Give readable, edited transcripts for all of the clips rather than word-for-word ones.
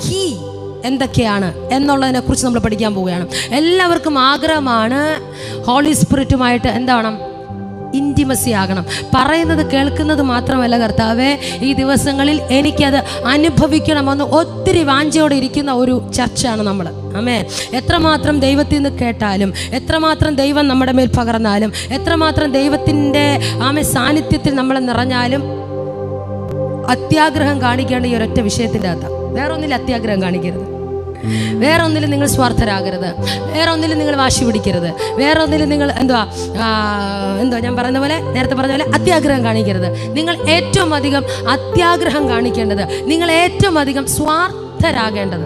Key എന്തൊക്കെയാണ് എന്നുള്ളതിനെ കുറിച്ച് നമ്മൾ പഠിക്കാൻ പോവുകയാണ്. എല്ലാവർക്കും ആഗ്രഹമാണ് ഹോളി സ്പിരിറ്റുമായിട്ട് എന്താണ് ഇൻറ്റിമസി ആകണം. പറയുന്നത് കേൾക്കുന്നത് മാത്രമല്ല, കർത്താവേ ഈ ദിവസങ്ങളിൽ എനിക്കത് അനുഭവിക്കണമെന്ന് ഒത്തിരി വാഞ്ചയോടെ ഇരിക്കുന്ന ഒരു ചർച്ചയാണ് നമ്മൾ. ആമേൻ. എത്രമാത്രം ദൈവത്തിൽ നിന്ന് കേട്ടാലും, എത്രമാത്രം ദൈവം നമ്മുടെ മേൽ പകർന്നാലും, എത്രമാത്രം ദൈവത്തിൻ്റെ സാന്നിധ്യത്തിൽ നമ്മൾ നിറഞ്ഞാലും അത്യാഗ്രഹം കാണിക്കേണ്ട ഈ ഒരൊറ്റ വിഷയത്തിൻ്റെ അകത്താണ്. വേറൊന്നിലും അത്യാഗ്രഹം കാണിക്കരുത്, വേറൊന്നിലും നിങ്ങൾ സ്വാർത്ഥരാകരുത്, വേറൊന്നിലും നിങ്ങൾ വാശി പിടിക്കരുത്, വേറൊന്നിലും നിങ്ങൾ എന്തുവാ ഞാൻ പറയുന്ന പോലെ, നേരത്തെ പറഞ്ഞ പോലെ അത്യാഗ്രഹം കാണിക്കരുത്. നിങ്ങൾ ഏറ്റവും അധികം അത്യാഗ്രഹം കാണിക്കേണ്ടത്, നിങ്ങൾ ഏറ്റവും അധികം സ്വാർത്ഥരാകേണ്ടത്.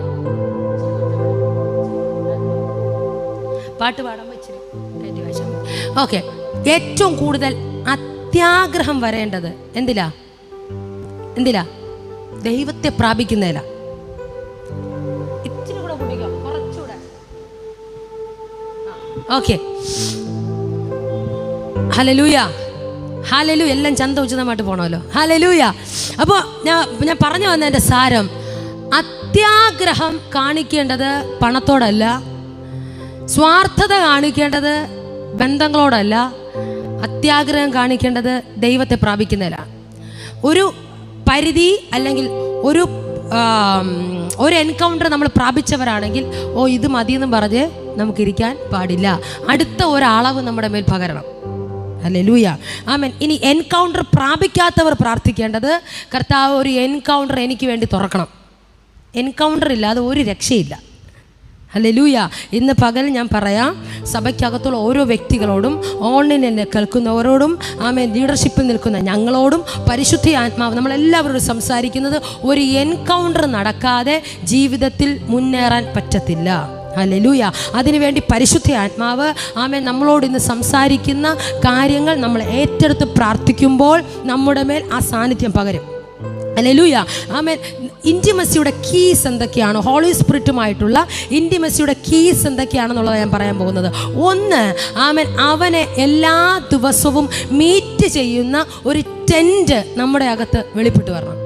പാട്ട് പാടാൻ ഇച്ചിരി കയറ്റി വായിച്ചാൽ ഓക്കെ. ഏറ്റവും കൂടുതൽ അത്യാഗ്രഹം വരേണ്ടത് എന്തിലാ? ദൈവത്തെ പ്രാപിക്കുന്നതില. ഇച്ചിരി കൂടെ കൂട്ടിക്കോ, കുറച്ചുകൂടെ. ഓക്കെ. Hallelujah, hallelujah. എല്ലാം ചന്ത ഉചിതമായിട്ട് പോകണമല്ലോ. ഹല്ലേലൂയ. അപ്പോൾ ഞാൻ പറഞ്ഞു വന്നതിൻ്റെ സാരം, അത്യാഗ്രഹം കാണിക്കേണ്ടത് പണത്തോടല്ല, സ്വാർത്ഥത കാണിക്കേണ്ടത് ബന്ധങ്ങളോടല്ല, അത്യാഗ്രഹം കാണിക്കേണ്ടത് ദൈവത്തെ പ്രാപിക്കുന്നതിലാണ്. ഒരു പരിധി അല്ലെങ്കിൽ ഒരു എൻകൗണ്ടർ നമ്മൾ പ്രാപിച്ചവരാണെങ്കിൽ ഇത് മതിയെന്നും പറഞ്ഞ് നമുക്കിരിക്കാൻ പാടില്ല. അടുത്ത ഒരളവ് നമ്മുടെ മേൽ പകരണം. ഹല്ലേലൂയ, ആമേൻ. ഇനി എൻകൗണ്ടർ പ്രാപിക്കാത്തവർ പ്രാർത്ഥിക്കേണ്ടത്, കർത്താവ് ഒരു എൻകൗണ്ടർ എനിക്ക് വേണ്ടി തുറക്കണം. എൻകൗണ്ടർ ഇല്ലാതെ ഒരു രക്ഷയില്ല. ഹല്ലേലൂയ. ഇന്ന് പകൽ ഞാൻ പറയാം, സഭയ്ക്കകത്തുള്ള ഓരോ വ്യക്തികളോടും, ഓൺലൈൻ എന്നെ കേൾക്കുന്നവരോടും, ലീഡർഷിപ്പിൽ നിൽക്കുന്ന ഞങ്ങളോടും പരിശുദ്ധ ആത്മാവ് നമ്മളെല്ലാവരോടും സംസാരിക്കുന്നത്, ഒരു എൻകൗണ്ടർ നടക്കാതെ ജീവിതത്തിൽ മുന്നേറാൻ പറ്റത്തില്ല. ഹല്ലേലൂയ. അതിനുവേണ്ടി പരിശുദ്ധ ആത്മാവ് നമ്മളോട് ഇന്ന് സംസാരിക്കുന്ന കാര്യങ്ങൾ നമ്മൾ ഏറ്റെടുത്ത് പ്രാർത്ഥിക്കുമ്പോൾ നമ്മുടെ മേൽ ആ സാന്നിധ്യം പകരും. ഹല്ലേലൂയ, ആമേൻ. ഇൻറ്റിമസിയുടെ കീസ് എന്തൊക്കെയാണ്? ഹോളി സ്പിരിറ്റുമായിട്ടുള്ള ഇൻറ്റിമസിയുടെ കീസ് എന്തൊക്കെയാണെന്നുള്ളത് ഞാൻ പറയാൻ പോകുന്നത്. ഒന്ന്, അവനെ എല്ലാ ദിവസവും മീറ്റ് ചെയ്യുന്ന ഒരു ടെൻറ്റ് നമ്മുടെ അകത്ത് വെളിപ്പെട്ട് വരണം.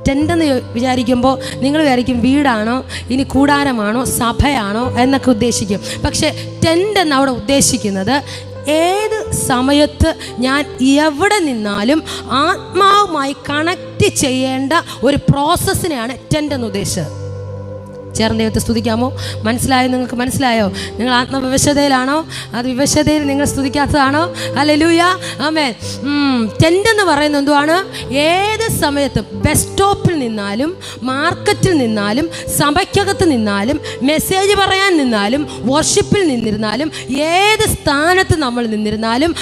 ടെൻ്റെന്ന് വിചാരിക്കുമ്പോൾ നിങ്ങൾ വിചാരിക്കും വീടാണോ, ഇനി കൂടാരമാണോ, സഭയാണോ എന്നൊക്കെ ഉദ്ദേശിക്കും. പക്ഷേ ടെൻ്റ് എന്ന് അവിടെ ഉദ്ദേശിക്കുന്നത്, ഏത് സമയത്ത് ഞാൻ എവിടെ നിന്നാലും ആത്മാവുമായി കണക്റ്റ് ചെയ്യേണ്ട ഒരു പ്രോസസ്സിനെയാണ് ടെൻ്റ് എന്ന് ഉദ്ദേശിച്ചത്. ചേർന്ന് ദൈവത്തെ സ്തുതിക്കാമോ? മനസ്സിലായോ? നിങ്ങൾക്ക് മനസ്സിലായോ? നിങ്ങൾ ആത്മവിവശതയിലാണോ? അത് വിവശതയിൽ നിങ്ങൾ സ്തുതിക്കാത്തതാണോ? ഹല്ലേലൂയ, ആമേൻ. ടെൻ്റ് എന്ന് പറയുന്നത് എന്തുവാണ്? ഏത് സമയത്തും ബസ് സ്റ്റോപ്പിൽ നിന്നാലും, മാർക്കറ്റിൽ നിന്നാലും, സഭയ്ക്കകത്ത് നിന്നാലും, മെസ്സേജ് പറയാൻ നിന്നാലും, വർഷിപ്പിൽ നിന്നിരുന്നാലും, ഏത് സ്ഥാനത്ത് നമ്മൾ നിന്നിരുന്നാലും,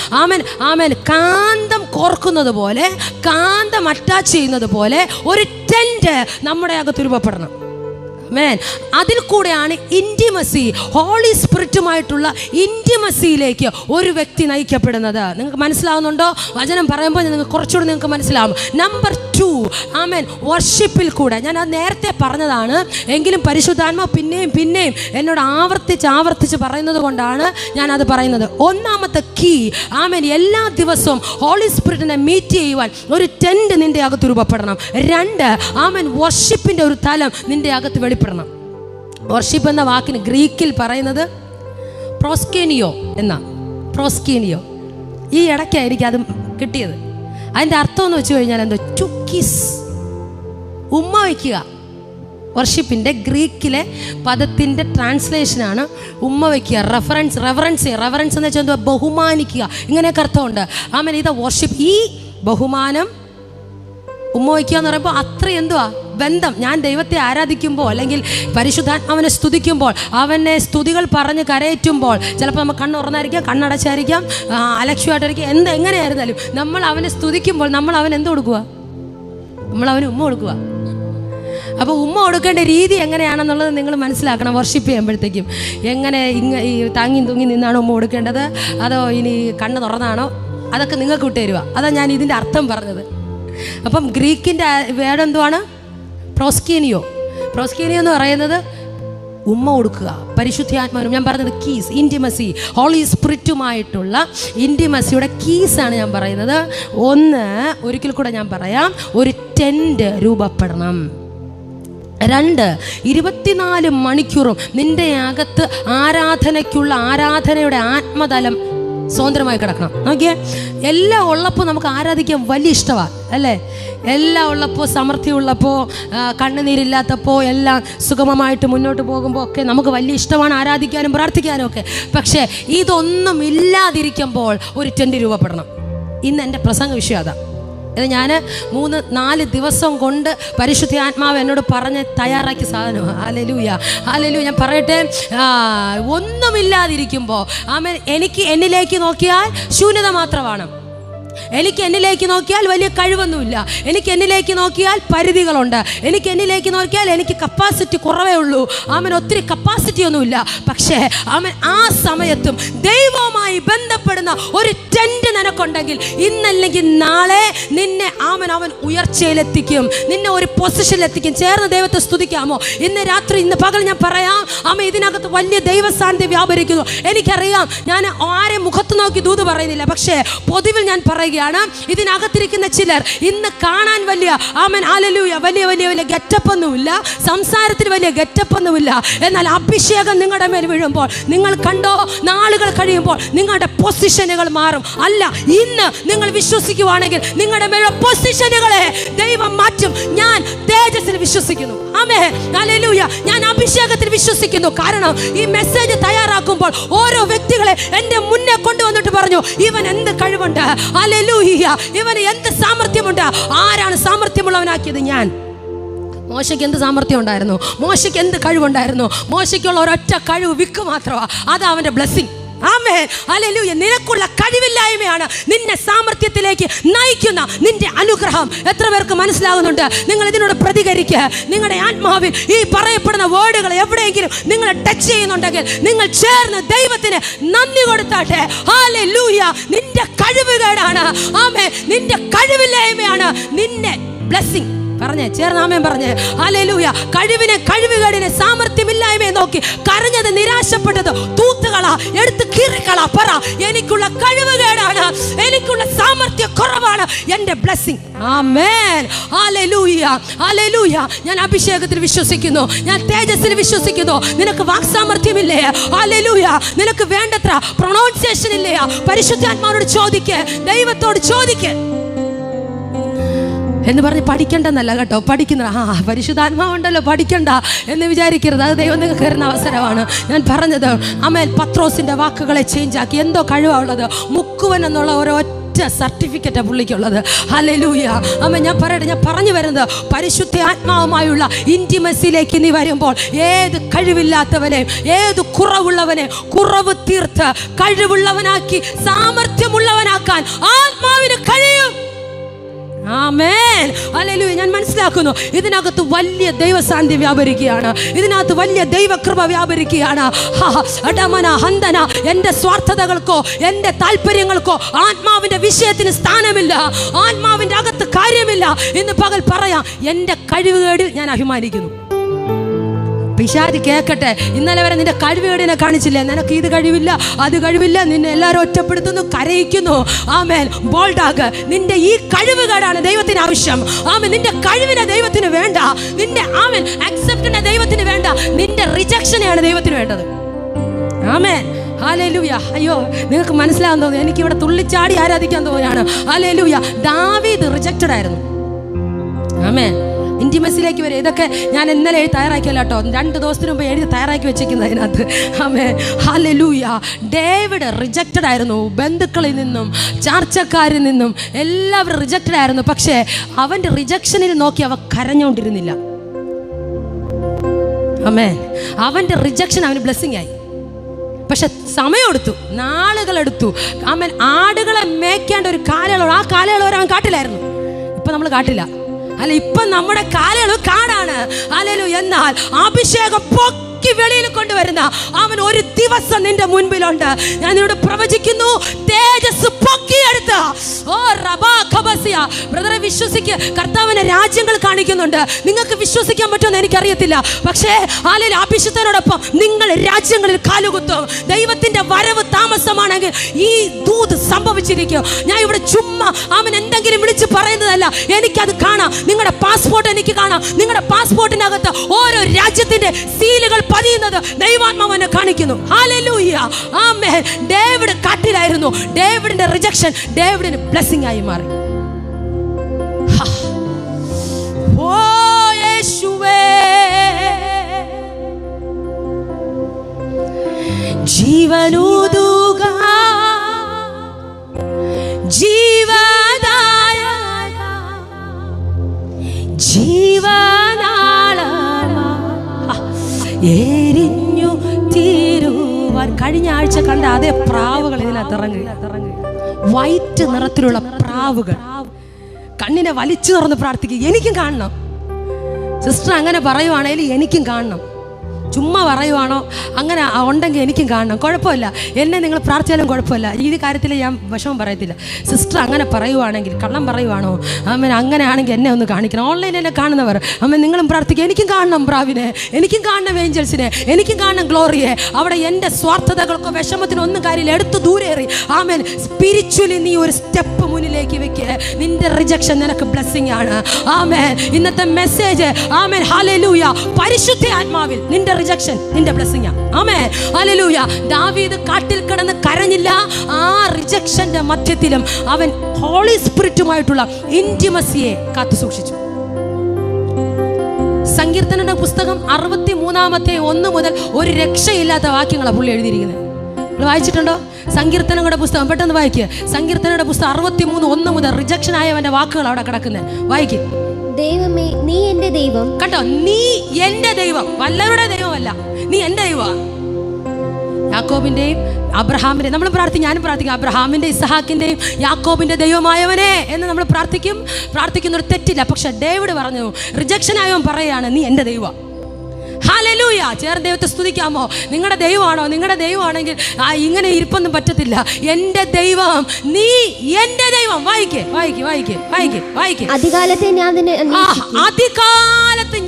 ആമേൻ, കാന്തം കോർക്കുന്നത് പോലെ, കാന്തം അറ്റാച്ച് ചെയ്യുന്നത് പോലെ ഒരു ടെൻ്റ് നമ്മുടെ അകത്ത് രൂപപ്പെടണം. അതിൽ കൂടെയാണ് ഇൻറ്റിമസി, ഹോളി സ്പിരിറ്റുമായിട്ടുള്ള ഇൻറ്റിമസിയിലേക്ക് ഒരു വ്യക്തി നയിക്കപ്പെടുന്നത്. നിങ്ങൾക്ക് മനസ്സിലാവുന്നുണ്ടോ? വചനം പറയുമ്പോൾ നിങ്ങൾക്ക് കുറച്ചുകൂടി നിങ്ങൾക്ക് മനസ്സിലാവും. നമ്പർ 2, വർഷിപ്പിൽ കൂടെ. ഞാൻ അത് നേരത്തെ പറഞ്ഞതാണ്, എങ്കിലും പരിശുദ്ധാത്മാ പിന്നെയും എന്നോട് ആവർത്തിച്ച് പറയുന്നത് കൊണ്ടാണ് ഞാനത് പറയുന്നത്. ഒന്നാമത്തെ കീ, എല്ലാ ദിവസവും ഹോളി സ്പിരിറ്റിനെ മീറ്റ് ചെയ്യുവാൻ ഒരു ടെൻറ്റ് നിന്റെ അകത്ത് രൂപപ്പെടണം. 2, വർഷിപ്പിൻ്റെ ഒരു തലം നിന്റെ അകത്ത് വെളിപ്പെടണം. വർഷിപ്പ് എന്ന വാക്കിന് ഗ്രീക്കിൽ പറയുന്നത് പ്രോസ്കേനിയോ എന്നാ. പ്രോസ്കേനിയോ ഈ ഇടയ്ക്കായിരിക്കും അത് കിട്ടിയത്. അതിൻ്റെ അർത്ഥം എന്ന് വെച്ച് കഴിഞ്ഞാൽ എന്തോ, ടു കിസ്, ഉമ്മ വയ്ക്കുക. വർഷിപ്പിൻ്റെ ഗ്രീക്കിലെ പദത്തിൻ്റെ ട്രാൻസ്ലേഷനാണ് ഉമ്മ വയ്ക്കുക. റെഫറൻസ് എന്ന് വെച്ചാൽ എന്തോ, ബഹുമാനിക്കുക, ഇങ്ങനെയൊക്കെ അർത്ഥമുണ്ട്. ഇത് വർഷിപ്പ്. ഈ ബഹുമാനം, ഉമ്മ വയ്ക്കുക എന്ന് പറയുമ്പോൾ അത്ര എന്തുവാ ബന്ധം. ഞാൻ ദൈവത്തെ ആരാധിക്കുമ്പോൾ അല്ലെങ്കിൽ പരിശുദ്ധാത്മാവിനെ സ്തുതിക്കുമ്പോൾ, അവനെ സ്തുതികൾ പറഞ്ഞ് കരയേറ്റുമ്പോൾ, ചിലപ്പോൾ നമ്മൾ കണ്ണുറന്നായിരിക്കാം, കണ്ണടച്ചായിരിക്കാം, അലക്ഷ്യമായിട്ടായിരിക്കും, എങ്ങനെയായിരുന്നാലും നമ്മൾ അവനെ സ്തുതിക്കുമ്പോൾ നമ്മൾ അവൻ എന്ത് കൊടുക്കുക? നമ്മൾ അവന് ഉമ്മ കൊടുക്കുക. അപ്പോൾ ഉമ്മ കൊടുക്കേണ്ട രീതി എങ്ങനെയാണെന്നുള്ളത് നിങ്ങൾ മനസ്സിലാക്കണം. വർഷിപ്പ് ചെയ്യുമ്പോഴത്തേക്കും എങ്ങനെ ഈ താങ്ങി തൂങ്ങി നിന്നാണോ ഉമ്മ കൊടുക്കേണ്ടത്, അതോ ഇനി കണ്ണ് തുറന്നാണോ, അതൊക്കെ നിങ്ങൾക്ക് വിട്ടുതരുക. അതാണ് ഞാൻ ഇതിൻ്റെ അർത്ഥം പറഞ്ഞത്. അപ്പം ഗ്രീക്കിൻ്റെ വേർഡ് എന്തുവാണ്? പ്രോസ്കേനിയോ എന്ന് പറയുന്നത് ഉമ്മ കൊടുക്കുക. പരിശുദ്ധാത്മാവിനും ഞാൻ പറഞ്ഞത് കീസ്, ഇൻറ്റിമസി, ഹോളി സ്പിരിറ്റുമായിട്ടുള്ള ഇൻറ്റിമസിയുടെ കീസാണ് ഞാൻ പറയുന്നത്. ഒന്ന്, ഒരിക്കൽ കൂടെ ഞാൻ പറയാം, ഒരു ടെൻറ്റ് രൂപപ്പെടണം. 2, 24 മണിക്കൂറും നിന്റെ അകത്ത് ആരാധനയുടെ ആത്മതലം സ്വതന്ത്രമായി കിടക്കണം. നോക്കിയേ, എല്ലാം ഉള്ളപ്പോൾ നമുക്ക് ആരാധിക്കാൻ വലിയ ഇഷ്ടമാണ് അല്ലേ? എല്ലാം ഉള്ളപ്പോൾ, സമൃദ്ധി ഉള്ളപ്പോൾ, കണ്ണുനീരില്ലാത്തപ്പോൾ, എല്ലാം സുഗമമായിട്ട് മുന്നോട്ട് പോകുമ്പോൾ ഒക്കെ നമുക്ക് വലിയ ഇഷ്ടമാണ് ആരാധിക്കാനും പ്രാർത്ഥിക്കാനും ഒക്കെ. പക്ഷേ ഇതൊന്നും ഇല്ലാതിരിക്കുമ്പോൾ ഒരു ടെൻറ്റ് രൂപപ്പെടണം. ഇന്ന് എൻ്റെ പ്രസംഗ വിഷയം അതാ. ഇത് ഞാൻ 3-4 ദിവസം കൊണ്ട് പരിശുദ്ധ ആത്മാവ് എന്നോട് പറഞ്ഞ് തയ്യാറാക്കിയ സാധനമാണ്. Hallelujah, hallelujah. ഞാൻ പറയട്ടെ, ഒന്നുമില്ലാതിരിക്കുമ്പോൾ എനിക്ക് എന്നിലേക്ക് നോക്കിയാൽ ശൂന്യത മാത്രമാണ്. എനിക്ക് എന്നിലേക്ക് നോക്കിയാൽ വലിയ കഴിവൊന്നുമില്ല. എനിക്ക് എന്നിലേക്ക് നോക്കിയാൽ പരിധികളുണ്ട്. എനിക്ക് എന്നിലേക്ക് നോക്കിയാൽ എനിക്ക് കപ്പാസിറ്റി കുറവേ ഉള്ളൂ. ഒത്തിരി കപ്പാസിറ്റി ഒന്നുമില്ല. പക്ഷേ ആ സമയത്തും ദൈവവുമായി ബന്ധപ്പെടുന്ന ഒരു ടെൻറ്റ് നിനക്കുണ്ടെങ്കിൽ ഇന്നല്ലെങ്കിൽ നാളെ നിന്നെ അവൻ ഉയർച്ചയിലെത്തിക്കും, നിന്നെ ഒരു പൊസിഷനിലെത്തിക്കും. ചേർന്ന് ദൈവത്തെ സ്തുതിക്കാമോ? ഇന്ന് രാത്രി, ഇന്ന് പകൽ ഞാൻ പറയാം, ഇതിനകത്ത് വലിയ ദൈവസാന്നിധ്യം വ്യാപരിക്കുന്നു. എനിക്കറിയാം, ഞാൻ ആരെ മുഖത്ത് നോക്കി ദൂത് പറയുന്നില്ല. പക്ഷേ പൊതുവിൽ ഞാൻ പറയുകയാണ്, ഇതിനകത്തിരിക്കുന്ന ചിലർ ഇന്ന് കാണാൻ വലിയ ഹല്ലേലൂയ വലിയ വലിയ വലിയ ഗെറ്റപ്പ് ഒന്നുമില്ല, സംസാരത്തിന് വലിയ ഗെറ്റപ്പ് ഒന്നുമില്ല. എന്നാൽ അഭിഷേകം നിങ്ങളുടെ മേൽ വീഴുമ്പോൾ നിങ്ങൾ കണ്ടോ, നാളുകൾ കഴിയുമ്പോൾ നിങ്ങളുടെ പൊസിഷനുകൾ മാറും. അല്ല, ഇന്ന് നിങ്ങൾ വിശ്വസിക്കുവാണെങ്കിൽ നിങ്ങളുടെ മേലുള്ള പൊസിഷനുകളെ ദൈവം മാറ്റും. ഞാൻ തേജസ്സിൽ വിശ്വസിക്കുന്നു. ആമേൻ, ഹല്ലേലൂയ. ഞാൻ അഭിഷേകത്തിൽ വിശ്വസിക്കുന്നു. കാരണം ഈ മെസ്സേജ് തയ്യാറാക്കുമ്പോൾ ഓരോ വ്യക്തികളെ എൻ്റെ മുന്നേ കൊണ്ടുവന്നിട്ട് പറഞ്ഞു, ഇവൻ എന്ത് കഴിവുണ്ട്, ഹല്ലേലൂയ, ഇവന് എന്ത് സാമർത്ഥ്യമുണ്ട്. ആരാണ് സാമർത്ഥ്യമുള്ളവനാക്കിയത്? ഞാൻ. മോശയ്ക്ക് എന്ത് സാമർത്ഥ്യം ഉണ്ടായിരുന്നു? മോശയ്ക്ക് എന്ത് കഴിവുണ്ടായിരുന്നു? മോശയ്ക്കുള്ള ഒരൊറ്റ കഴിവ് വിക്ക് മാത്രമാണ്. അത് അവൻ്റെ ബ്ലെസ്സിങ്. ആമേൻ, ഹല്ലേലൂയ. നിനക്കുള്ള കഴിവില്ലായ്മയാണ് നിന്നെ സാമർത്ഥ്യത്തിലേക്ക് നയിക്കുന്ന നിന്റെ അനുഗ്രഹം. എത്ര പേർക്ക് മനസ്സിലാകുന്നുണ്ട്? നിങ്ങൾ ഇതിനോട് പ്രതികരിക്കുക. നിങ്ങളുടെ ആത്മാവിൽ ഈ പറയപ്പെടുന്ന വേർഡുകൾ എവിടെയെങ്കിലും നിങ്ങൾ ടച്ച് ചെയ്യുന്നുണ്ടെങ്കിൽ നിങ്ങൾ ചേർന്ന് ദൈവത്തിന് നന്ദി കൊടുത്താട്ടെ. ഹല്ലേലൂയ. നിന്റെ കഴിവുകേടാണ്, ആമേൻ, നിന്റെ കഴിവില്ലായ്മയാണ് നിന്നെ ബ്ലെസ്സിങ്. പറഞ്ഞേ, ചേർന്നാമേൻ പറഞ്ഞേ. ഹല്ലേലൂയ. കഴിവുകേടിനെ സാമർത്ഥ്യമില്ലായ്മയെ നോക്കി കരഞ്ഞത്, നിരാശപ്പെട്ടത് തൂത്തുകളാ, എടുത്ത് കീറിക്കളാ. പറ, എനിക്കുള്ള കഴിവുകേടാണ്, എനിക്കുള്ള സാമർത്ഥ്യ കുറവാണ് എൻ്റെ ബ്ലെസ്സിങ്. ആമേൻ, ഹല്ലേലൂയ, ഹല്ലേലൂയ. ഞാൻ അഭിഷേകത്തിൽ വിശ്വസിക്കുന്നു, ഞാൻ തേജസ്സിൽ വിശ്വസിക്കുന്നു. നിനക്ക് വാക്സാമർത്ഥ്യമില്ലേ? ഹല്ലേലൂയ. നിനക്ക് വേണ്ടത്ര പ്രൊണൗൺസിയേഷൻ ഇല്ലേ? പരിശുദ്ധാത്മാവോട് ചോദിക്ക്, ദൈവത്തോട് ചോദിക്ക് എന്ന് പറഞ്ഞ് പഠിക്കണ്ടെന്നല്ല കേട്ടോ, പഠിക്കുന്ന പരിശുദ്ധാത്മാവുണ്ടല്ലോ, പഠിക്കണ്ട എന്ന് വിചാരിക്കരുത്. അത് ദൈവം നിങ്ങൾക്ക് തരുന്ന അവസരമാണ്. ഞാൻ പറഞ്ഞത്, ആമേൻ, പത്രോസിൻ്റെ വാക്കുകളെ ചേഞ്ച് ആക്കി. എന്തോ കഴിവാണുള്ളത്? മുക്കുവൻ എന്നുള്ള ഒരൊറ്റ സർട്ടിഫിക്കറ്റാണ് പുള്ളിക്കുള്ളത്. ഹല്ലേലൂയ. ആമേൻ. ഞാൻ പറയട്ടെ, ഞാൻ പറഞ്ഞു വരുന്നത്, പരിശുദ്ധ ആത്മാവുമായുള്ള ഇൻറ്റിമസിയിലേക്ക് നീ വരുമ്പോൾ ഏത് കഴിവില്ലാത്തവനെ, ഏത് കുറവുള്ളവനെ കുറവ് തീർത്ത് കഴിവുള്ളവനാക്കി സാമർത്ഥ്യമുള്ളവനാക്കാൻ ആത്മാവിന് കഴിയും. ആമേൻ, ഹല്ലേലൂയ. ഞാൻ മനസ്സിലാക്കുന്നു, ഇതിനകത്ത് വലിയ ദൈവസാന്നിധ്യം വ്യാപരിക്കുകയാണ്. ഇതിനകത്ത് വലിയ ദൈവകൃപ വ്യാപരിക്കുകയാണ്. ഹന്തന, എൻ്റെ സ്വാർത്ഥതകൾക്കോ എൻ്റെ താല്പര്യങ്ങൾക്കോ ആത്മാവിൻ്റെ വിഷയത്തിന് സ്ഥാനമില്ല, ആത്മാവിൻ്റെ അകത്ത് കാര്യമില്ല. ഇന്ന് പകൽ പറയാം, എൻ്റെ കഴിവുകേടിൽ ഞാൻ അഭിമാനിക്കുന്നു. പിശാച് കേൾക്കട്ടെ, ഇന്നലെ വരെ നിന്റെ കഴിവുകേടിനെ കാണിച്ചില്ലേ? നിനക്ക് ഇത് കഴിവില്ല, അത് കഴിവില്ല, നിന്നെ എല്ലാവരും ഒറ്റപ്പെടുത്തുന്നു, കരയിക്കുന്നു. ആമേൻ, ബോൾഡാഗ്. നിന്റെ ഈ കഴിവുകേടാണ് ദൈവത്തിന് ആവശ്യം. ആമേൻ, നിന്റെ കഴിവിനെ ദൈവത്തിന് വേണ്ട, നിന്റെ ആമേൻ അക്സെപ്റ്റിനെ ദൈവത്തിന് വേണ്ട, നിന്റെ റിജക്ഷനെയാണ് ദൈവത്തിന് വേണ്ടത്. ആമേൻ, ഹല്ലേലൂയ. അയ്യോ, നിങ്ങൾക്ക് മനസ്സിലാകാൻ തോന്നുന്നു, എനിക്കിവിടെ തുള്ളിച്ചാടി ആരാധിക്കാൻ തോന്നുകയാണ്. ഹല്ലേലൂയ. ദാവീദ് റിജക്റ്റഡ് ആയിരുന്നു. ആമേൻ. ഇൻറ്റിമസിയിലേക്ക് വരെ ഇതൊക്കെ ഞാൻ ഇന്നലെ തയ്യാറാക്കിയല്ല കേട്ടോ, 2 ദിവസത്തിന് മുമ്പ് എഴുതി തയ്യാറാക്കി വെച്ചിരിക്കുന്നത് അതിനകത്ത്. ആമേൻ, ഹല്ലേലൂയ. ഡേവിഡ് റിജക്റ്റഡ് ആയിരുന്നു. ബന്ധുക്കളിൽ നിന്നും ചാർച്ചക്കാരിൽ നിന്നും എല്ലാവരും റിജക്റ്റഡ് ആയിരുന്നു. പക്ഷേ അവൻ്റെ റിജക്ഷനിൽ നോക്കി അവ കരഞ്ഞുകൊണ്ടിരുന്നില്ല. ആമേൻ. അവൻ്റെ റിജക്ഷൻ അവന് ബ്ലെസ്സിങ് ആയി. പക്ഷെ സമയമെടുത്തു, നാളുകളെടുത്തു. ആമേൻ. ആടുകളെ മേയ്ക്കേണ്ട ഒരു കാലയളവ്, ആ കാലയളവ് അവൻ കാട്ടിലായിരുന്നു. ഇപ്പം നമ്മൾ കാട്ടില്ല, അല്ല, ഇപ്പം നമ്മുടെ കാലയളവ് കാടാണ്. ഹല്ലേലൂയ. എന്നാൽ അഭിഷേകം പൊക്കി വെളിയിൽ കൊണ്ടുവരുന്ന അവൻ ഒരു ദിവസം നിന്റെ മുൻപിലുണ്ട്. ഞാൻ നിന്നോട് പ്രവചിക്കുന്നു, തേജ തേജസ് പൊക്കിയെടുത്ത ബ്രദറെ വിശ്വസിക്ക്, കർത്താവിനെ രാജ്യങ്ങൾ കാണിക്കുന്നുണ്ട്. നിങ്ങൾക്ക് വിശ്വസിക്കാൻ പറ്റുമെന്ന് എനിക്കറിയത്തില്ല, പക്ഷേ ആലിൽ അഭിഷിക്തനോടൊപ്പം നിങ്ങൾ രാജ്യങ്ങളിൽ കാലുകുത്തും. ദൈവത്തിന്റെ വരവ് താമസമാണെങ്കിൽ ഈ ദൂത് സംഭവിച്ചിരിക്കും. ഞാൻ ഇവിടെ ചുമ്മാ അവൻ എന്തെങ്കിലും വിളിച്ച് പറയുന്നതല്ല, എനിക്കത് കാണാം. നിങ്ങളുടെ പാസ്പോർട്ട് എനിക്ക് കാണാം. നിങ്ങളുടെ പാസ്പോർട്ടിനകത്ത് ഓരോ രാജ്യത്തിന്റെ സീലുകൾ പതിയുന്നത് ദൈവാത്മാവനെ കാണിക്കുന്നു. ഹല്ലേലൂയ, ആമേൻ. ഡേവിഡ് കാട്ടിലായിരുന്നു. ഡേവിഡിന്റെ റിജക്ഷൻ ഡേവിഡിന് ബ്ലെസ്സിംഗ് ആയി മാറി. ഓ യേശുവേ, ജീവനൂതുക ജീവദായക ജീവനാളമാ എരിഞ്ഞു തീരുവാൻ. കഴിഞ്ഞ ആഴ്ച കണ്ട അതേ പ്രാവുകൾ ഇതിനകത്ത് ഇറങ്ങി. വൈറ്റ് നിറത്തിലുള്ള പ്രാവുകൾ കണ്ണിനെ വലിച്ചു തുറന്ന് പ്രാർത്ഥിക്കുക. എനിക്കും കാണണം. സിസ്റ്റർ അങ്ങനെ പറയുവാണെങ്കിൽ എനിക്കും കാണണം. ചുമ്മാ പറയുവാണോ അങ്ങനെ ഉണ്ടെങ്കിൽ എനിക്കും കാണണം. കുഴപ്പമില്ല, എന്നെ നിങ്ങൾ പ്രാർത്ഥിച്ചാലും കുഴപ്പമില്ല. ഈ കാര്യത്തിൽ ഞാൻ വിഷമം പറയത്തില്ല. സിസ്റ്റർ അങ്ങനെ പറയുവാണെങ്കിൽ, കള്ളം പറയുവാണോ അമ്മ, അങ്ങനെ ആണെങ്കിൽ എന്നെ ഒന്ന് കാണിക്കണം. ഓൺലൈനിൽ എന്നെ കാണുന്നവർ അമ്മ നിങ്ങളും പ്രാർത്ഥിക്കുക. എനിക്കും കാണണം പ്രാവിനെ, എനിക്കും കാണണം ഏഞ്ചൽസിനെ, എനിക്കും കാണണം ഗ്ലോറിയെ. അവിടെ എൻ്റെ സ്വാർത്ഥതകൾക്കോ വിഷമത്തിനോ ഒന്നും കാര്യമില്ല, എടുത്ത് ദൂരേറി. ആമേൻ. സ്പിരിച്വലി നീ ഒരു സ്റ്റെപ്പ് മുന്നിലേക്ക് വെക്കുക. നിന്റെ റിജക്ഷൻ നിനക്ക് ബ്ലെസ്സിംഗ് ആണ്. ആമേൻ. ഇന്നത്തെ മെസ്സേജ് ആമേൻ, ഹല്ലേലൂയ. പരിശുദ്ധ ആത്മാവിൽ നിന്റെ റിജക്ഷൻ നിന്റെ ബ്ലെസ്സിംഗ്. ആമേൻ, ഹല്ലേലൂയ. ദാവീദ് കാട്ടിൽ കിടന്ന് കരഞ്ഞില്ല. ആ റിജക്ഷന്റെ മധ്യത്തിലും അവൻ ഹോളി സ്പിരിറ്റുമായിട്ടുള്ള ഇന്റിമസിയെ കാത്തു സൂക്ഷിച്ചു. സങ്കീർത്തനങ്ങളുടെ പുസ്തകം 63:1 മുതൽ ഒരു രക്ഷയില്ലാത്ത വാക്യങ്ങളാണ് പുള്ളി എഴുതിയിരിക്കുന്നത്. നിങ്ങൾ വായിച്ചിട്ടുണ്ടോ? സങ്കീർത്തനങ്ങളുടെ പുസ്തകം പെട്ടെന്ന് വായിക്കുക. സങ്കീർത്തനങ്ങളുടെ പുസ്തകം 63:1 മുതൽ റിജക്ഷൻ ആയവന്റെ വാക്കുകൾ അവിടെ കിടക്കുന്നത്. വായിക്കുക. ദൈവമേ, നീ എന്റെ ദൈവം. കണ്ടോ, നീ എന്റെ ദൈവം, വല്ലവരുടെ ദൈവമല്ല, നീ എന്റെ ദൈവം. യാക്കോബിന്റെയും അബ്രഹാമിന്റെയും നമ്മൾ പ്രാർത്ഥിക്കും, ഞാനും പ്രാർത്ഥിക്കും. അബ്രഹാമിന്റെ ഇസഹാക്കിന്റെയും യാക്കോബിന്റെ ദൈവമായവനെ എന്ന് നമ്മൾ പ്രാർത്ഥിക്കുന്നൊരു തെറ്റില്ല. പക്ഷെ ഡേവിഡ് പറഞ്ഞു, റിജക്ഷൻ ആയവൻ പറയുകയാണ് നീ എന്റെ ദൈവം. ഹല്ലേലൂയ. ചേർന്ന് ദൈവത്തെ സ്തുതിക്കാമോ? നിങ്ങളുടെ ദൈവമാണോ? നിങ്ങളുടെ ദൈവമാണെങ്കിൽ ഇങ്ങനെ ഇരിപ്പൊന്നും പറ്റത്തില്ല. എൻ്റെ ദൈവം, നീ എൻ്റെ ദൈവം. വായിക്കേ. അതികാലത്ത്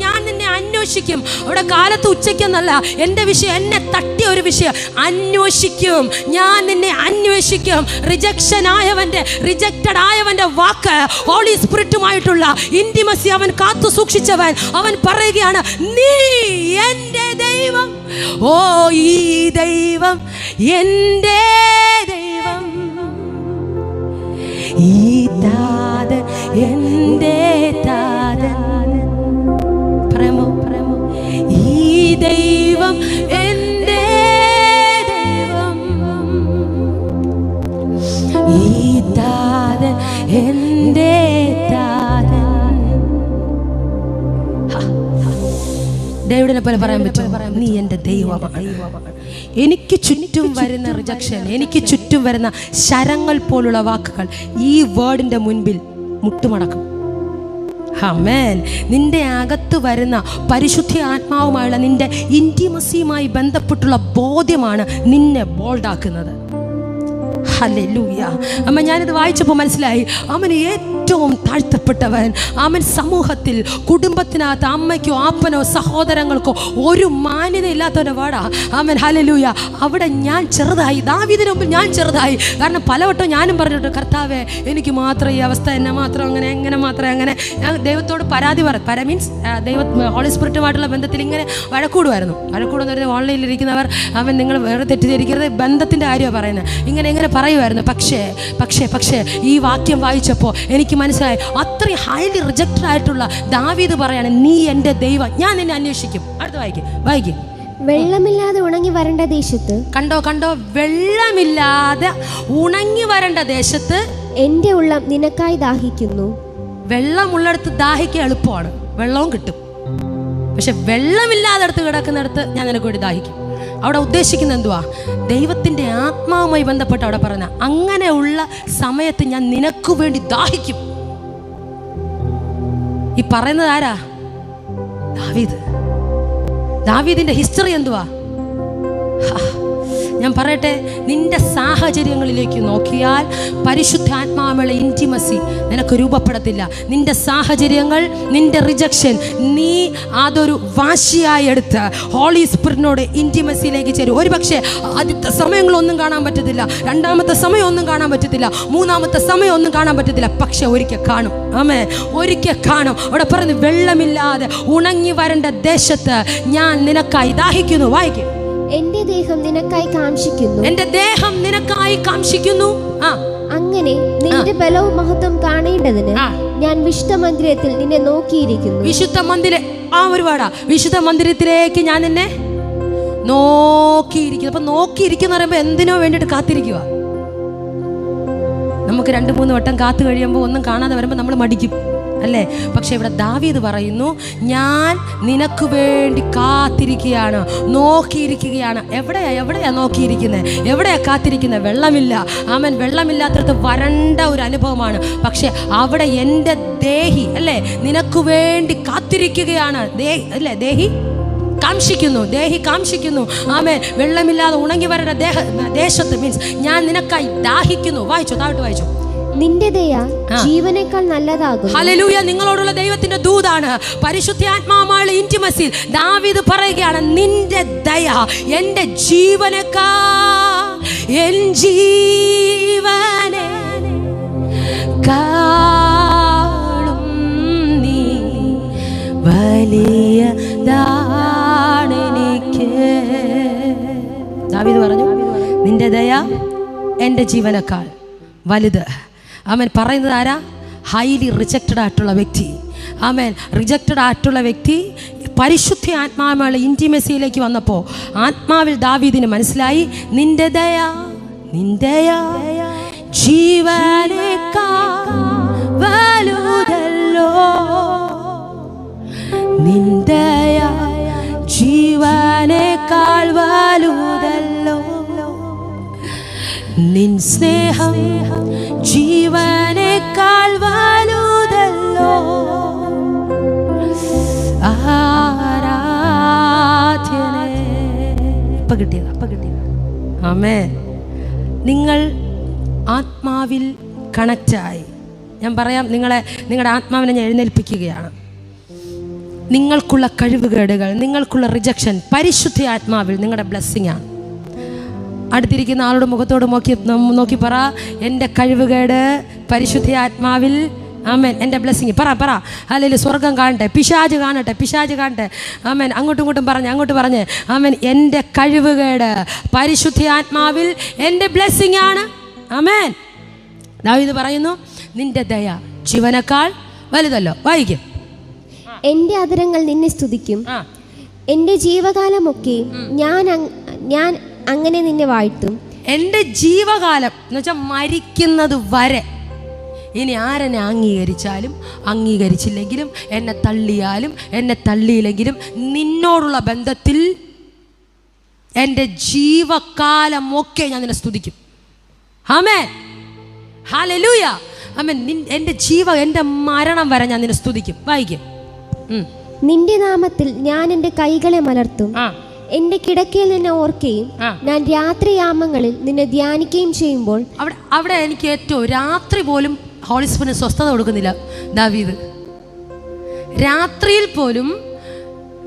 ഞാൻ നിന്നെ അന്വേഷിക്കും. അവിടെ കാലത്ത് ഉച്ചയ്ക്കെന്നല്ല, എൻ്റെ വിഷയം, എന്നെ തട്ടിയ ഒരു വിഷയം അന്വേഷിക്കും. ഞാൻ നിന്നെ അന്വേഷിക്കും. റിജക്റ്റഡ് ആയവന്റെ വാക്ക്, ഹോളി സ്പിരിറ്റുമായിട്ടുള്ള ഇന്റിമസി അവൻ കാത്തു സൂക്ഷിച്ചവൻ. അവൻ പറയുകയാണ് നീ എൻ്റെ ദൈവം. ഓ ഈ ദൈവം എൻ്റെ ദൈവം, ഈ താതൻ എൻ്റെ താതൻ. പ്രമോ ഈ ദൈവം എൻ്റെ ദൈവം, ഈ താതൻ എൻ്റെ താതൻ. ഡേവിഡിനെ പോലെ പറയാൻ പറ്റും, നീ എൻ്റെ ദൈവമാണ്. എനിക്ക് ചുറ്റും വരുന്ന റിജക്ഷൻ, എനിക്ക് ചുറ്റും വരുന്ന ശരങ്ങൾ പോലുള്ള വാക്കുകൾ ഈ വേർഡിൻ്റെ മുൻപിൽ മുട്ടുമടക്കും. ആമേൻ. നിന്റെ അകത്ത് വരുന്ന പരിശുദ്ധ ആത്മാവുമായുള്ള നിന്റെ ഇന്റിമസിയുമായി ബന്ധപ്പെട്ടുള്ള ബോധ്യമാണ് നിന്നെ ബോൾഡാക്കുന്നത്. ഹല്ലേലൂയ. അമ്മ, ഞാനിത് വായിച്ചപ്പോൾ മനസ്സിലായി, അവൻ ഏറ്റവും താഴ്ത്തപ്പെട്ടവൻ. അവൻ സമൂഹത്തിൽ, കുടുംബത്തിനകത്ത് അമ്മയ്ക്കോ അപ്പനോ സഹോദരങ്ങൾക്കോ ഒരു മാന്യത ഇല്ലാത്തവൻ്റെ വേടാ. അവൻ ഹല്ലേലൂയ. അവിടെ ഞാൻ ചെറുതായി, ദാവീദിന് മുമ്പിൽ ഞാൻ ചെറുതായി. കാരണം പലവട്ടം ഞാനും പറഞ്ഞിട്ട്, കർത്താവേ എനിക്ക് മാത്രം ഈ അവസ്ഥ, എന്നെ മാത്രം അങ്ങനെ, എങ്ങനെ മാത്രം അങ്ങനെ. ഞാൻ ദൈവത്തോട് പരാതി മീൻസ് ഹോളി സ്പിരിറ്റുമായിട്ടുള്ള ബന്ധത്തിൽ ഇങ്ങനെ വഴക്കൂടുമായിരുന്നു. വഴക്കൂടെന്ന് പറയുന്നത് ഓൺലൈനിലിരിക്കുന്നവർ അവൻ നിങ്ങൾ വേറെ തെറ്റിദ്ധരിക്കരുത്, ബന്ധത്തിൻ്റെ കാര്യമാണ് പറയുന്നത്. ഇങ്ങനെ പറയുമായിരുന്നു. പക്ഷേ ഈ വാക്യം വായിച്ചപ്പോൾ എനിക്ക് മനസ്സിലായി, അത്രയും ഹൈലി റിജക്റ്റഡ് ആയിട്ടുള്ള ദാവീദ് പറയാണ് നീ എൻ്റെ ദൈവം, ഞാൻ നിന്നെ അന്വേഷിക്കും. അടുത്ത വായിക്കും. വെള്ളമില്ലാതെ ഉണങ്ങി വരേണ്ട ദേശത്ത്. കണ്ടോ, വെള്ളമില്ലാതെ ഉണങ്ങി വരേണ്ട ദേശത്ത് എൻ്റെ ഉള്ളം നിനക്കായി ദാഹിക്കുന്നു. വെള്ളമുള്ളിടത്ത് ദാഹിക്കാൻ എളുപ്പമാണ്, വെള്ളവും കിട്ടും. പക്ഷെ വെള്ളമില്ലാതെ കിടക്കുന്നിടത്ത് ഞാൻ നിനക്ക് വേണ്ടി ദാഹിക്കും. അവിടെ ഉദ്ദേശിക്കുന്നത് എന്തുവാ? ദൈവത്തിൻ്റെ ആത്മാവുമായി ബന്ധപ്പെട്ട് അവിടെ പറഞ്ഞ അങ്ങനെയുള്ള സമയത്ത് ഞാൻ നിനക്ക് വേണ്ടി ദാഹിക്കും. ഈ പറയുന്നത് ആരാ? ദാവീദിന്റെ ഹിസ്റ്ററി എന്തുവാ? ഞാൻ പറയട്ടെ, നിന്റെ സാഹചര്യങ്ങളിലേക്ക് നോക്കിയാൽ പരിശുദ്ധാത്മാവുള്ള ഇൻറ്റിമസി നിനക്ക് രൂപപ്പെടത്തില്ല. നിന്റെ സാഹചര്യങ്ങൾ, നിന്റെ റിജക്ഷൻ, നീ അതൊരു വാശിയായി എടുത്ത് ഹോളി സ്പിരിറ്റിനോട് ഇൻറ്റിമസിയിലേക്ക് ചേരും. ഒരു പക്ഷേ ആദ്യത്തെ സമയങ്ങളൊന്നും കാണാൻ പറ്റത്തില്ല, രണ്ടാമത്തെ സമയം ഒന്നും കാണാൻ പറ്റത്തില്ല, മൂന്നാമത്തെ സമയം ഒന്നും കാണാൻ പറ്റത്തില്ല. പക്ഷെ ഒരിക്കൽ കാണും. ആമേ, ഒരിക്കൽ കാണും. അവിടെ പറയുന്നത്, വെള്ളമില്ലാതെ ഉണങ്ങി വരേണ്ട ദേശത്ത് ഞാൻ നിനക്കായി ദാഹിക്കുന്നു. വായിക്കും, എന്റെ ദേഹം നിനക്കായി കാംക്ഷിക്കുന്നു. എന്റെ ദേഹം നിനക്കായി കാംക്ഷിക്കുന്നു. അങ്ങനെ നിന്റെ ബലവും മഹത്വം കാണേണ്ടതിന് ഞാൻ വിശുദ്ധ മന്ദിരത്തിൽ നിന്നെ നോക്കിയിരിക്കുന്നു. വിശുദ്ധ മന്ദിരം, ഒരുപാടാ. വിശുദ്ധ മന്ദിരത്തിലേക്ക് ഞാൻ നിന്നെ നോക്കിയിരിക്കുന്നു. അപ്പൊ നോക്കിയിരിക്കുന്ന പറയുമ്പോ എന്തിനോ വേണ്ടിയിട്ട് കാത്തിരിക്കുക. നമുക്ക് 2-3 വട്ടം കാത്തു കഴിയുമ്പോൾ ഒന്നും കാണാതെ വരുമ്പോൾ നമ്മൾ മടിക്കും, അല്ലേ? പക്ഷെ ഇവിടെ ദാവീദ് പറയുന്നു, ഞാൻ നിനക്ക് വേണ്ടി കാത്തിരിക്കുകയാണ്, നോക്കിയിരിക്കുകയാണ്. എവിടെയാ നോക്കിയിരിക്കുന്നത്? എവിടെയാ കാത്തിരിക്കുന്നത്? വെള്ളമില്ല. ആമൻ. വെള്ളമില്ലാത്തടത്ത് വരണ്ട ഒരു അനുഭവമാണ്. പക്ഷെ അവിടെ എൻ്റെ ദേഹി, അല്ലേ, നിനക്ക് വേണ്ടി കാത്തിരിക്കുകയാണ്. അല്ലേ, ദേഹി കാംക്ഷിക്കുന്നു. ആമേൻ. വെള്ളമില്ലാതെ ഉണങ്ങി വരേണ്ട ദേശത്ത്, മീൻസ് ഞാൻ നിനക്കായി ദാഹിക്കുന്നു. വായിച്ചോ, താഴോട്ട് വായിച്ചോ. നിന്റെ ദയ ജീവനേക്കാൾ നല്ലതാകും. ഹല്ലേലൂയ. നിങ്ങളോടുള്ള ദൈവത്തിന്റെ ദൂതാണ്. പരിശുദ്ധാത്മാവുമായുള്ള ഇൻറ്റിമസിയിൽ ദാവീദ് പറയുകയാണ്, നിന്റെ ദയ എൻ്റെ ജീവനേക്കാൾ, എൻ ജീവനേക്കാളും നീ വലിയതാണെനിക്ക്. ദാവീദ് പറഞ്ഞു, നിന്റെ ദയ എൻ്റെ ജീവനേക്കാൾ വലുത്. ആമേൻ. പറയുന്നത് ആരാ? ഹൈലി റിജക്റ്റഡ് ആയിട്ടുള്ള വ്യക്തി. ആമേൻ. റിജക്റ്റഡ് ആയിട്ടുള്ള വ്യക്തി പരിശുദ്ധ ആത്മാവുള്ള ഇൻറ്റിമസിയിലേക്ക് വന്നപ്പോൾ ആത്മാവിൽ ദാവീദിന് മനസ്സിലായി, നിന്റെ ദയ ജീവനേക്കാൾ വലുതല്ലോ, നിന്റെ ദയ ജീവനേക്കാൾ വലുതല്ലോ, നിൻ സ്നേഹം ജീവനേക്കാൾ വലുതല്ലോ. ആരാധ്യനേ. ഇപ്പൊ കിട്ടിയതാ. ആമേൻ. നിങ്ങൾ ആത്മാവിൽ കണക്റ്റായി. ഞാൻ പറയാം, നിങ്ങളുടെ ആത്മാവിനെ ഞാൻ എഴുന്നേൽപ്പിക്കുകയാണ്. നിങ്ങൾക്കുള്ള കഴിവുകേടുകൾ, നിങ്ങൾക്കുള്ള റിജക്ഷൻ പരിശുദ്ധ ആത്മാവിൽ നിങ്ങളുടെ ബ്ലെസ്സിങ് ആണ്. അടുത്തിരിക്കുന്ന ആളുടെ മുഖത്തോട് നോക്കി പറ, എൻ്റെ കഴിവുകേട് പരിശുദ്ധ ആത്മാവിൽ, ആമേൻ, എൻ്റെ ബ്ലെസ്സിങ്. പറ. അല്ലെങ്കിൽ സ്വർഗം കാണട്ടെ, പിശാച് കാണട്ടെ. ആമേൻ. അങ്ങോട്ടും പറഞ്ഞ് ആമേൻ, എൻ്റെ കഴിവുകേട് പരിശുദ്ധ ആത്മാവിൽ എൻ്റെ ബ്ലെസ്സിങ് ആണ്. ആമേൻ. ദാവീദ് പറയുന്നു, നിന്റെ ദയ ജീവനേക്കാൾ വലുതല്ലോ. വായിക്കും, എൻ്റെ അധരങ്ങൾ നിന്നെ സ്തുതിക്കും. എൻ്റെ ജീവകാലമൊക്കെ ഞാൻ അങ്ങനെ നിന്നെ വാഴ്ത്തും. എൻ്റെ ജീവകാലം എന്ന് വെച്ചാൽ മരിക്കുന്നത് വരെ. ഇനി ആരെന്നെ അംഗീകരിച്ചാലും അംഗീകരിച്ചില്ലെങ്കിലും, എന്നെ തള്ളിയാലും എന്നെ തള്ളിയില്ലെങ്കിലും, നിന്നോടുള്ള ബന്ധത്തിൽ എൻ്റെ ജീവകാലമൊക്കെ ഞാൻ നിന്നെ സ്തുതിക്കും. ആമേൻ. ഹല്ലേലൂയ. ആമേൻ. എൻ്റെ മരണം വരെ ഞാൻ നിന്നെ സ്തുതിക്കും. വായിക്കും, നിന്റെ നാമത്തിൽ ഞാൻ എൻ്റെ കൈകളെ മലർത്തും. എന്റെ കിടക്കയിൽ നിന്നെ ഓർക്കുകയും ഞാൻ രാത്രിയാമങ്ങളിൽ നിന്നെ ധ്യാനിക്കുകയും ചെയ്യുമ്പോൾ. അവിടെ എനിക്ക് ഏറ്റവും രാത്രി പോലും ഹോളി സ്പിരിറ്റിന് സ്വസ്ഥത കൊടുക്കുന്നില്ല ദാവീദ്. രാത്രിയിൽ പോലും,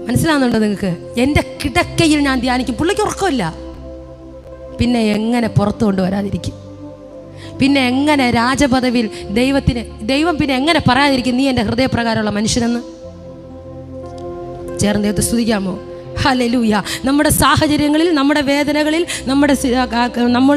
മനസ്സിലാവുന്നുണ്ടോ നിങ്ങൾക്ക്? എൻ്റെ കിടക്കയിൽ ഞാൻ ധ്യാനിക്കും. പുള്ളിക്ക് ഉറക്കമില്ല. പിന്നെ എങ്ങനെ പുറത്തു കൊണ്ടുവരാതിരിക്കും? പിന്നെ എങ്ങനെ രാജപദവിയിൽ ദൈവം പിന്നെ എങ്ങനെ പറയാതിരിക്കും, നീ എൻ്റെ ഹൃദയപ്രകാരമുള്ള മനുഷ്യനെന്ന്? ചേർന്ന് ദൈവത്തെ സ്തുതിക്കാമോ? ഹല്ലേലൂയ. നമ്മുടെ സാഹചര്യങ്ങളിൽ, നമ്മുടെ വേദനകളിൽ, നമ്മൾ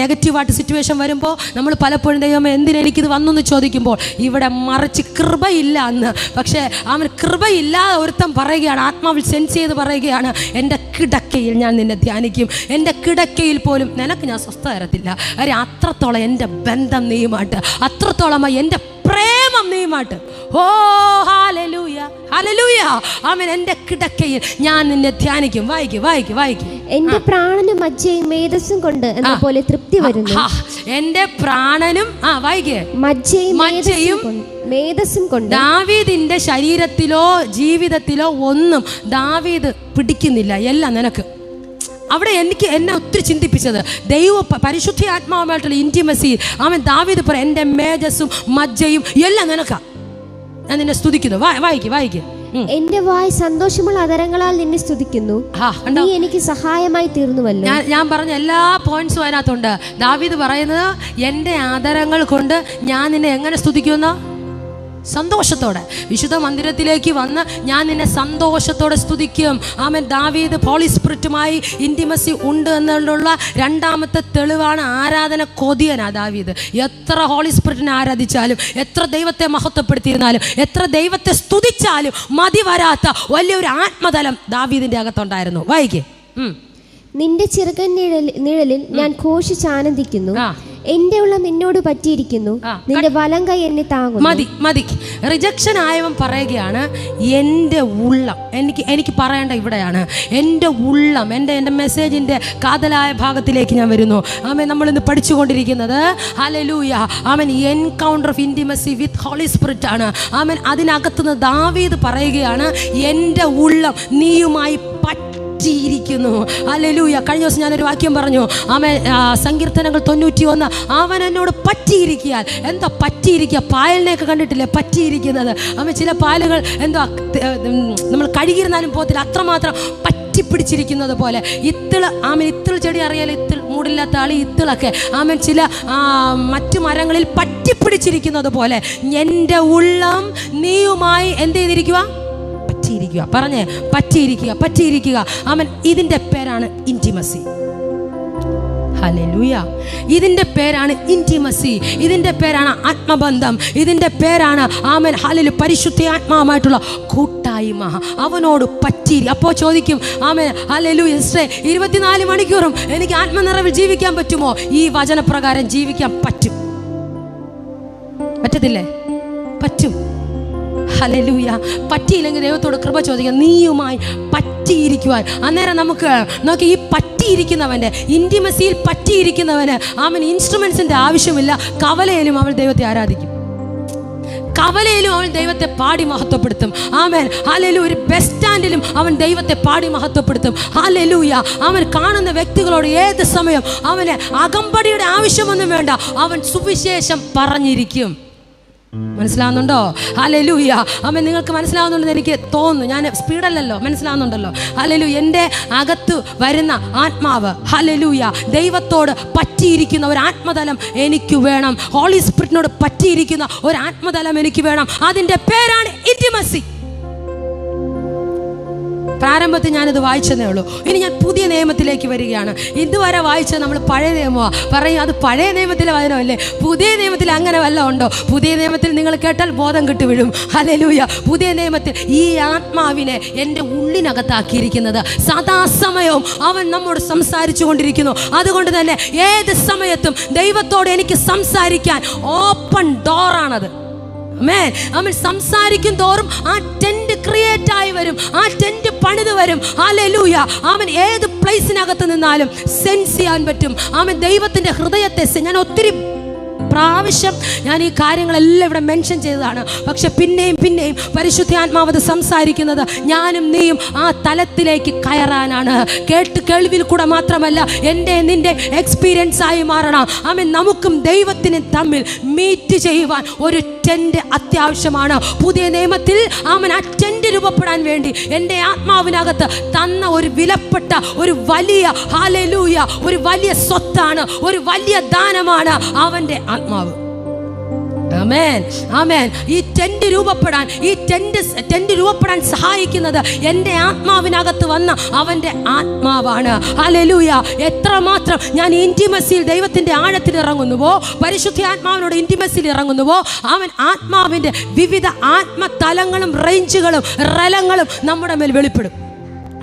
നെഗറ്റീവായിട്ട് സിറ്റുവേഷൻ വരുമ്പോൾ നമ്മൾ പലപ്പോഴും ദൈവമേ എന്തിനെനിക്കിത് വന്നെന്ന് ചോദിക്കുമ്പോൾ ഇവിടെ മറിച്ച് കൃപയില്ല എന്ന്. പക്ഷേ അവൻ കൃപയില്ലാതെ ഒരുത്തം പറയുകയാണ്, ആത്മാവിൽ സെൻസ് ചെയ്ത് പറയുകയാണ്, എൻ്റെ കിടക്കയിൽ ഞാൻ നിന്നെ ധ്യാനിക്കും. എൻ്റെ കിടക്കയിൽ പോലും നിനക്ക് ഞാൻ സ്വസ്ഥത തരത്തില്ല. കാര്യം അത്രത്തോളം എൻ്റെ ബന്ധം നീയുമായിട്ട്, അത്രത്തോളമായി എൻ്റെ പ്രേമം നീയുമായിട്ട്. ഓ ഹല്ലേലൂയ, ഹല്ലേലൂയ. ആമേൻ. എൻ്റെ കിടക്കയിൽ ഞാൻ നിന്നെ ധ്യാനിക്കും. വായിക്കും. എൻ്റെ പ്രാണനും മജ്ജയും മേധസ്സും കൊണ്ട് എന്ന പോലെ തൃപ്തി വരുന്നു. എൻ്റെ പ്രാണനും മജ്ജയും മേധസ്സും കൊണ്ട്. ദാവീദിന്റെ ശരീരത്തിലോ ജീവിതത്തിലോ ഒന്നും ദാവീദ് പിടിക്കുന്നില്ല, എല്ലാം നിനക്ക്. അവിടെ എന്നെ ഒത്തിരി ചിന്തിപ്പിച്ചത് പരിശുദ്ധ ആത്മാവുമായിട്ടുള്ള ഇൻറ്റിമസി. അവൻ ദാവീദ് പറയും, എൻ്റെ മേജസ്സും മജ്ജയും എല്ലാം നിനക്കാ, ഞാൻ നിന്നെ സ്തുതിക്കുന്നു. വായിക്ക്. എന്റെ വായ് സന്തോഷമുള്ള അതരങ്ങളാൽ നിന്നെ സ്തുതിക്കുന്നു, നീ എനിക്ക് സഹായമായി തീർന്നുവല്ലോ. ഞാൻ പറഞ്ഞ എല്ലാ പോയിന്റ്സും അതിനകത്തുണ്ട്. ദാവീദ് പറയുന്നത്, എൻ്റെ ആദരങ്ങൾ കൊണ്ട് ഞാൻ നിന്നെ എങ്ങനെ സ്തുതിക്കുമെന്നോ, സന്തോഷത്തോടെ. വിശുദ്ധ മന്ദിരത്തിലേക്ക് വന്ന് ഞാൻ നിന്നെ സന്തോഷത്തോടെ സ്തുതിക്കും. ആമേൻ. ദാവീദ് ഹോളി സ്പിരിറ്റുമായി ഇൻറ്റിമസി ഉണ്ട് എന്നുള്ള രണ്ടാമത്തെ തെളിവാണ് ആരാധന കൊതിയനാ ദാവീദ്. എത്ര ഹോളി സ്പിരിറ്റിനെ ആരാധിച്ചാലും, എത്ര ദൈവത്തെ മഹത്വപ്പെടുത്തിയിരുന്നാലും, എത്ര ദൈവത്തെ സ്തുതിച്ചാലും മതി വരാത്ത വലിയൊരു ആത്മതലം ദാവീദിന്റെ അകത്തുണ്ടായിരുന്നു. വായിക്കേ. നിന്റെ ചിറകൻ നിഴലിൽ ഞാൻ ഘോഷിച്ചാനന്ദിക്കുന്നു, എന്റെ ഉള്ളം നിന്നോട് പറ്റിയിരിക്കുന്നു, നിന്റെ വലം കൈ എന്നെ താങ്ങുന്നു. മതി. റിജക്ഷൻ ആയവൻ പറയുകയാണ്, എൻ്റെ ഉള്ളം. എനിക്ക് പറയേണ്ട ഇവിടെയാണ്. എൻ്റെ ഉള്ളം, എൻ്റെ മെസ്സേജിൻ്റെ കാതലായ ഭാഗത്തിലേക്ക് ഞാൻ വരുന്നു. ആമേൻ. നമ്മളിന്ന് പഠിച്ചുകൊണ്ടിരിക്കുന്നത് hallelujah, amen, encounter of intimacy with holy spirit ആണ്. ആമേൻ. അതിനകത്തുനിന്ന് ദാവീദ് പറയുകയാണ്, എൻ്റെ ഉള്ളം നീയുമായി പറ്റിയിരിക്കുന്നു. ഹല്ലേലൂയ. കഴിഞ്ഞ ദിവസം ഞാനൊരു വാക്യം പറഞ്ഞു. ആമേൻ. സങ്കീർത്തനങ്ങൾ 91, അവൻ എന്നോട് പറ്റിയിരിക്കാൻ. എന്താ പറ്റിയിരിക്കുക? പായലിനെയൊക്കെ കണ്ടിട്ടില്ലേ പറ്റിയിരിക്കുന്നത്? ആമേൻ. ചില പാലുകൾ എന്താ നമ്മൾ കഴുകിയിരുന്നാലും പോകത്തില്ല, അത്രമാത്രം പറ്റിപ്പിടിച്ചിരിക്കുന്നത് പോലെ. ഇത്തിൾ ചെടി അറിയാലോ, ഇത്തിൾ മൂടില്ലാത്ത ആളി, ഇത്തിളൊക്കെ ആമേൻ ചില മറ്റു മരങ്ങളിൽ പറ്റിപ്പിടിച്ചിരിക്കുന്നത് പോലെ എൻ്റെ ഉള്ളം നീയുമായി എന്ത് ചെയ്തിരിക്കുക? പറഞ്ഞേ, പറ്റിയിരിക്കുക. ആമേൻ. ഇതിന്റെ പേരാണ് ഇൻറ്റിമസി. ഹല്ലേലൂയ. ഇതിന്റെ പേരാണ് ഇൻറ്റിമസി. ഇതിന്റെ പേരാണ് ആത്മബന്ധം. ഇതിന്റെ പേരാണ് ആമേൻ ഹല്ലേലൂയ പരിശുദ്ധ ആത്മാവുമായിട്ടുള്ള കൂട്ടായ്മ. അവനോട് പറ്റി. അപ്പോൾ ചോദിക്കും, ആമേൻ ഹല്ലേലൂയ, 24 മണിക്കൂറും എനിക്ക് ആത്മനിറവിൽ ജീവിക്കാൻ പറ്റുമോ? ഈ വചനപ്രകാരം ജീവിക്കാൻ പറ്റത്തില്ലേ? പറ്റും. ഹല്ലേലൂയ. പറ്റിയില്ലെങ്കിൽ ദൈവത്തോട് കൃപ ചോദിക്കാം, നീയുമായി പറ്റിയിരിക്കുവാൻ. അന്നേരം നമുക്ക് നോക്കി, ഈ പറ്റിയിരിക്കുന്നവൻ്റെ ഇൻറ്റിമസിയിൽ പറ്റിയിരിക്കുന്നവന് ആമൻ ഇൻസ്ട്രുമെന്റ്സിന്റെ ആവശ്യമില്ല. കവലയിലും അവൻ ദൈവത്തെ ആരാധിക്കും, കവലയിലും അവൻ ദൈവത്തെ പാടി മഹത്വപ്പെടുത്തും. Amen hallelujah. ഒരു ബസ് സ്റ്റാൻഡിലും അവൻ ദൈവത്തെ പാടി മഹത്വപ്പെടുത്തും. ഹല്ലേലൂയ. അവൻ കാണുന്ന വ്യക്തികളോട് ഏത് സമയം അവന് അകമ്പടിയുടെ ആവശ്യമൊന്നും വേണ്ട, അവൻ സുവിശേഷം പറഞ്ഞിരിക്കും. മനസ്സിലാവുന്നുണ്ടോ? ഹല്ലേലൂയ. ആമേൻ. നിങ്ങൾക്ക് മനസ്സിലാവുന്നുണ്ടെന്ന് എനിക്ക് തോന്നുന്നു. ഞാൻ സ്പീഡല്ലല്ലോ, മനസ്സിലാവുന്നുണ്ടല്ലോ. ഹല്ലേലൂയ. എൻ്റെ അകത്ത് വരുന്ന ആത്മാവ് ഹല്ലേലൂയ ദൈവത്തോട് പറ്റിയിരിക്കുന്ന ഒരു ആത്മതലം എനിക്ക് വേണം. ഹോളി സ്പിരിറ്റിനോട് പറ്റിയിരിക്കുന്ന ഒരു ആത്മതലം എനിക്ക് വേണം. അതിൻ്റെ പേരാണ് ഇൻറ്റിമസി. പ്രാരംഭത്തിൽ ഞാനിത് വായിച്ചതേ ഉള്ളൂ. ഇനി ഞാൻ പുതിയ നിയമത്തിലേക്ക് വരികയാണ്. ഇതുവരെ വായിച്ചത് നമ്മൾ പഴയ നിയമമാണ്. പറയും, അത് പഴയ നിയമത്തിലെ വചനമല്ലേ? പുതിയ നിയമത്തിൽ അങ്ങനെ വല്ല ഉണ്ടോ? പുതിയ നിയമത്തിൽ നിങ്ങൾ കേട്ടാൽ ബോധം കിട്ടു വീഴും. ഹല്ലേലൂയ. പുതിയ നിയമത്തിൽ ഈ ആത്മാവിനെ എൻ്റെ ഉള്ളിനകത്താക്കിയിരിക്കുന്നത് സദാസമയവും അവൻ നമ്മോട് സംസാരിച്ചു കൊണ്ടിരിക്കുന്നു. അതുകൊണ്ട് തന്നെ ഏത് സമയത്തും ദൈവത്തോട് എനിക്ക് സംസാരിക്കാൻ ഓപ്പൺ ഡോറാണത്. അവൻ സംസാരിക്കും തോറും ആ ടെന്റ് ക്രിയേറ്റ് ആയി വരും, ആ ടെന്റ് പണിത് വരും. ഹല്ലേലൂയ. അവൻ ഏത് പ്ലേസിനകത്ത് നിന്നാലും സെൻസ് ചെയ്യാൻ പറ്റും. അവൻ ദൈവത്തിന്റെ ഹൃദയത്തെ ഞാൻ ഒത്തിരി പ്രാവശ്യം ഞാൻ ഈ കാര്യങ്ങളെല്ലാം ഇവിടെ മെൻഷൻ ചെയ്തതാണ്. പക്ഷെ പിന്നെയും പരിശുദ്ധാത്മാവ് സംസാരിക്കുന്നത് ഞാനും നീയും ആ തലത്തിലേക്ക് കയറാനാണ്. കേൾവിയിൽ കൂടെ മാത്രമല്ല, എൻ്റെ നിന്റെ എക്സ്പീരിയൻസ് ആയി മാറണം. ആമേൻ. നമുക്കും ദൈവത്തിനും തമ്മിൽ മീറ്റ് ചെയ്യുവാൻ ഒരു ടെന്റ് അത്യാവശ്യമാണ്. പുതിയ നിയമത്തിൽ ആമേൻ ആ ടെന്റ് രൂപപ്പെടാൻ വേണ്ടി എൻ്റെ ആത്മാവിനകത്ത് തന്ന ഒരു വിലപ്പെട്ട ഒരു വലിയ ഹല്ലേലൂയ ഒരു വലിയ സ്വത്താണ്, ഒരു വലിയ ദാനമാണ് അവൻ്റെ ആത്മാവ്. ആമേൻ, ആമേൻ. ഈ ടെന്റ് രൂപപ്പെടാൻ സഹായിക്കുന്നത് എൻ്റെ ആത്മാവിനകത്ത് വന്ന അവൻ്റെ ആത്മാവാണ്. ഹല്ലേലൂയ. എത്രമാത്രം ഞാൻ ഇൻറ്റിമസിയിൽ ദൈവത്തിൻ്റെ ആഴത്തിൽ ഇറങ്ങുന്നുവോ, പരിശുദ്ധ ആത്മാവിനോട് ഇൻറ്റിമസിയിൽ ഇറങ്ങുന്നുവോ, അവൻ ആത്മാവിൻ്റെ വിവിധ ആത്മതലങ്ങളും റേഞ്ചുകളും റലങ്ങളും നമ്മുടെ മേൽ വെളിപ്പെടും.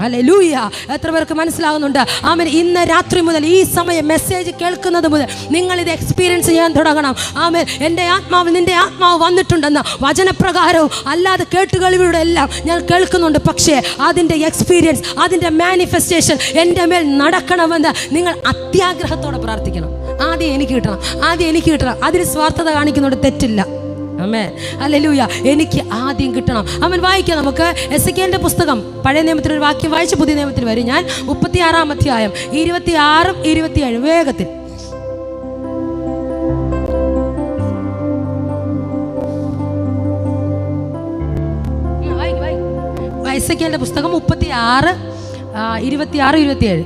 ഹല്ലേലൂയ. എത്ര പേർക്ക് മനസ്സിലാകുന്നുണ്ട്? ആമേൻ. ഇന്ന് രാത്രി മുതൽ ഈ സമയം മെസ്സേജ് കേൾക്കുന്നത് മുതൽ നിങ്ങൾ ഇത് എക്സ്പീരിയൻസ് ചെയ്യാൻ തുടങ്ങണം. ആമേൻ. എൻ്റെ ആത്മാവ്, നിൻ്റെ ആത്മാവ് വന്നിട്ടുണ്ടെന്ന് വചനപ്രകാരവും അല്ലാതെ കേട്ടുകളിലൂടെ എല്ലാം ഞാൻ കേൾക്കുന്നുണ്ട്. പക്ഷേ അതിൻ്റെ എക്സ്പീരിയൻസ്, അതിൻ്റെ മാനിഫെസ്റ്റേഷൻ എൻ്റെ മേൽ നടക്കണമെന്ന് നിങ്ങൾ അത്യാഗ്രഹത്തോടെ പ്രാർത്ഥിക്കണം. ആദ്യം എനിക്ക് കിട്ടണം. അതിന് സ്വാർത്ഥത കാണിക്കുന്നതുകൊണ്ട് തെറ്റില്ല. ആമേൻ. ഹല്ലേലൂയ. എനിക്ക് ആദ്യം കിട്ടണം. ആമേൻ. വായിക്കാം നമുക്ക് എസെക്കിയേലിന്റെ പുസ്തകം. പഴയ നിയമത്തിൽ ഒരു വാക്യം വായിച്ച് പുതിയ നിയമത്തിൽ വരും ഞാൻ. 36-ാം അധ്യായം 26 27 വേഗത്തിൽ. എസെക്കിയേലിന്റെ പുസ്തകം 36 26 27.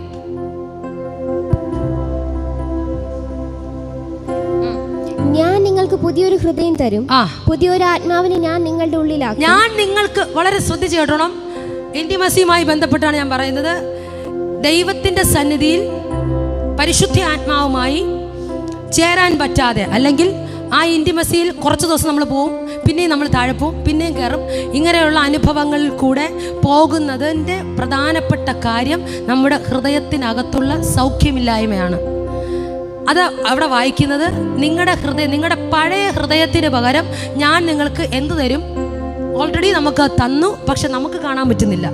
ഞാൻ നിങ്ങൾക്ക് പുതിയൊരു ഹൃദയം തരും, പുതിയൊരു ആത്മാവിനെ ഞാൻ നിങ്ങളുടെ ഉള്ളിലാക്കും. ഞാൻ നിങ്ങൾക്ക്, വളരെ ശ്രദ്ധിച്ചു കേട്ടോണം, ഇന്റിമസിയുമായി ബന്ധപ്പെട്ടാണ് ഞാൻ പറയുന്നത്. ദൈവത്തിന്റെ സന്നിധിയിൽ പരിശുദ്ധ ആത്മാവുമായി ചേരാൻ പറ്റാതെ, അല്ലെങ്കിൽ ആ ഇൻറ്റിമസിയിൽ കുറച്ച് ദിവസം നമ്മൾ പോവും, പിന്നെയും നമ്മൾ താഴെ പോവും, പിന്നെയും കയറും. ഇങ്ങനെയുള്ള അനുഭവങ്ങളിൽ കൂടെ പോകുന്നതിൻ്റെ പ്രധാനപ്പെട്ട കാര്യം നമ്മുടെ ഹൃദയത്തിനകത്തുള്ള സൗഖ്യമില്ലായ്മയാണ്. അത് അവിടെ വായിക്കുന്നത്, നിങ്ങളുടെ പഴയ ഹൃദയത്തിന് പകരം ഞാൻ നിങ്ങൾക്ക് എന്ത് തരും? ഓൾറെഡി നമുക്ക് തന്നു, പക്ഷെ നമുക്ക് കാണാൻ പറ്റുന്നില്ല.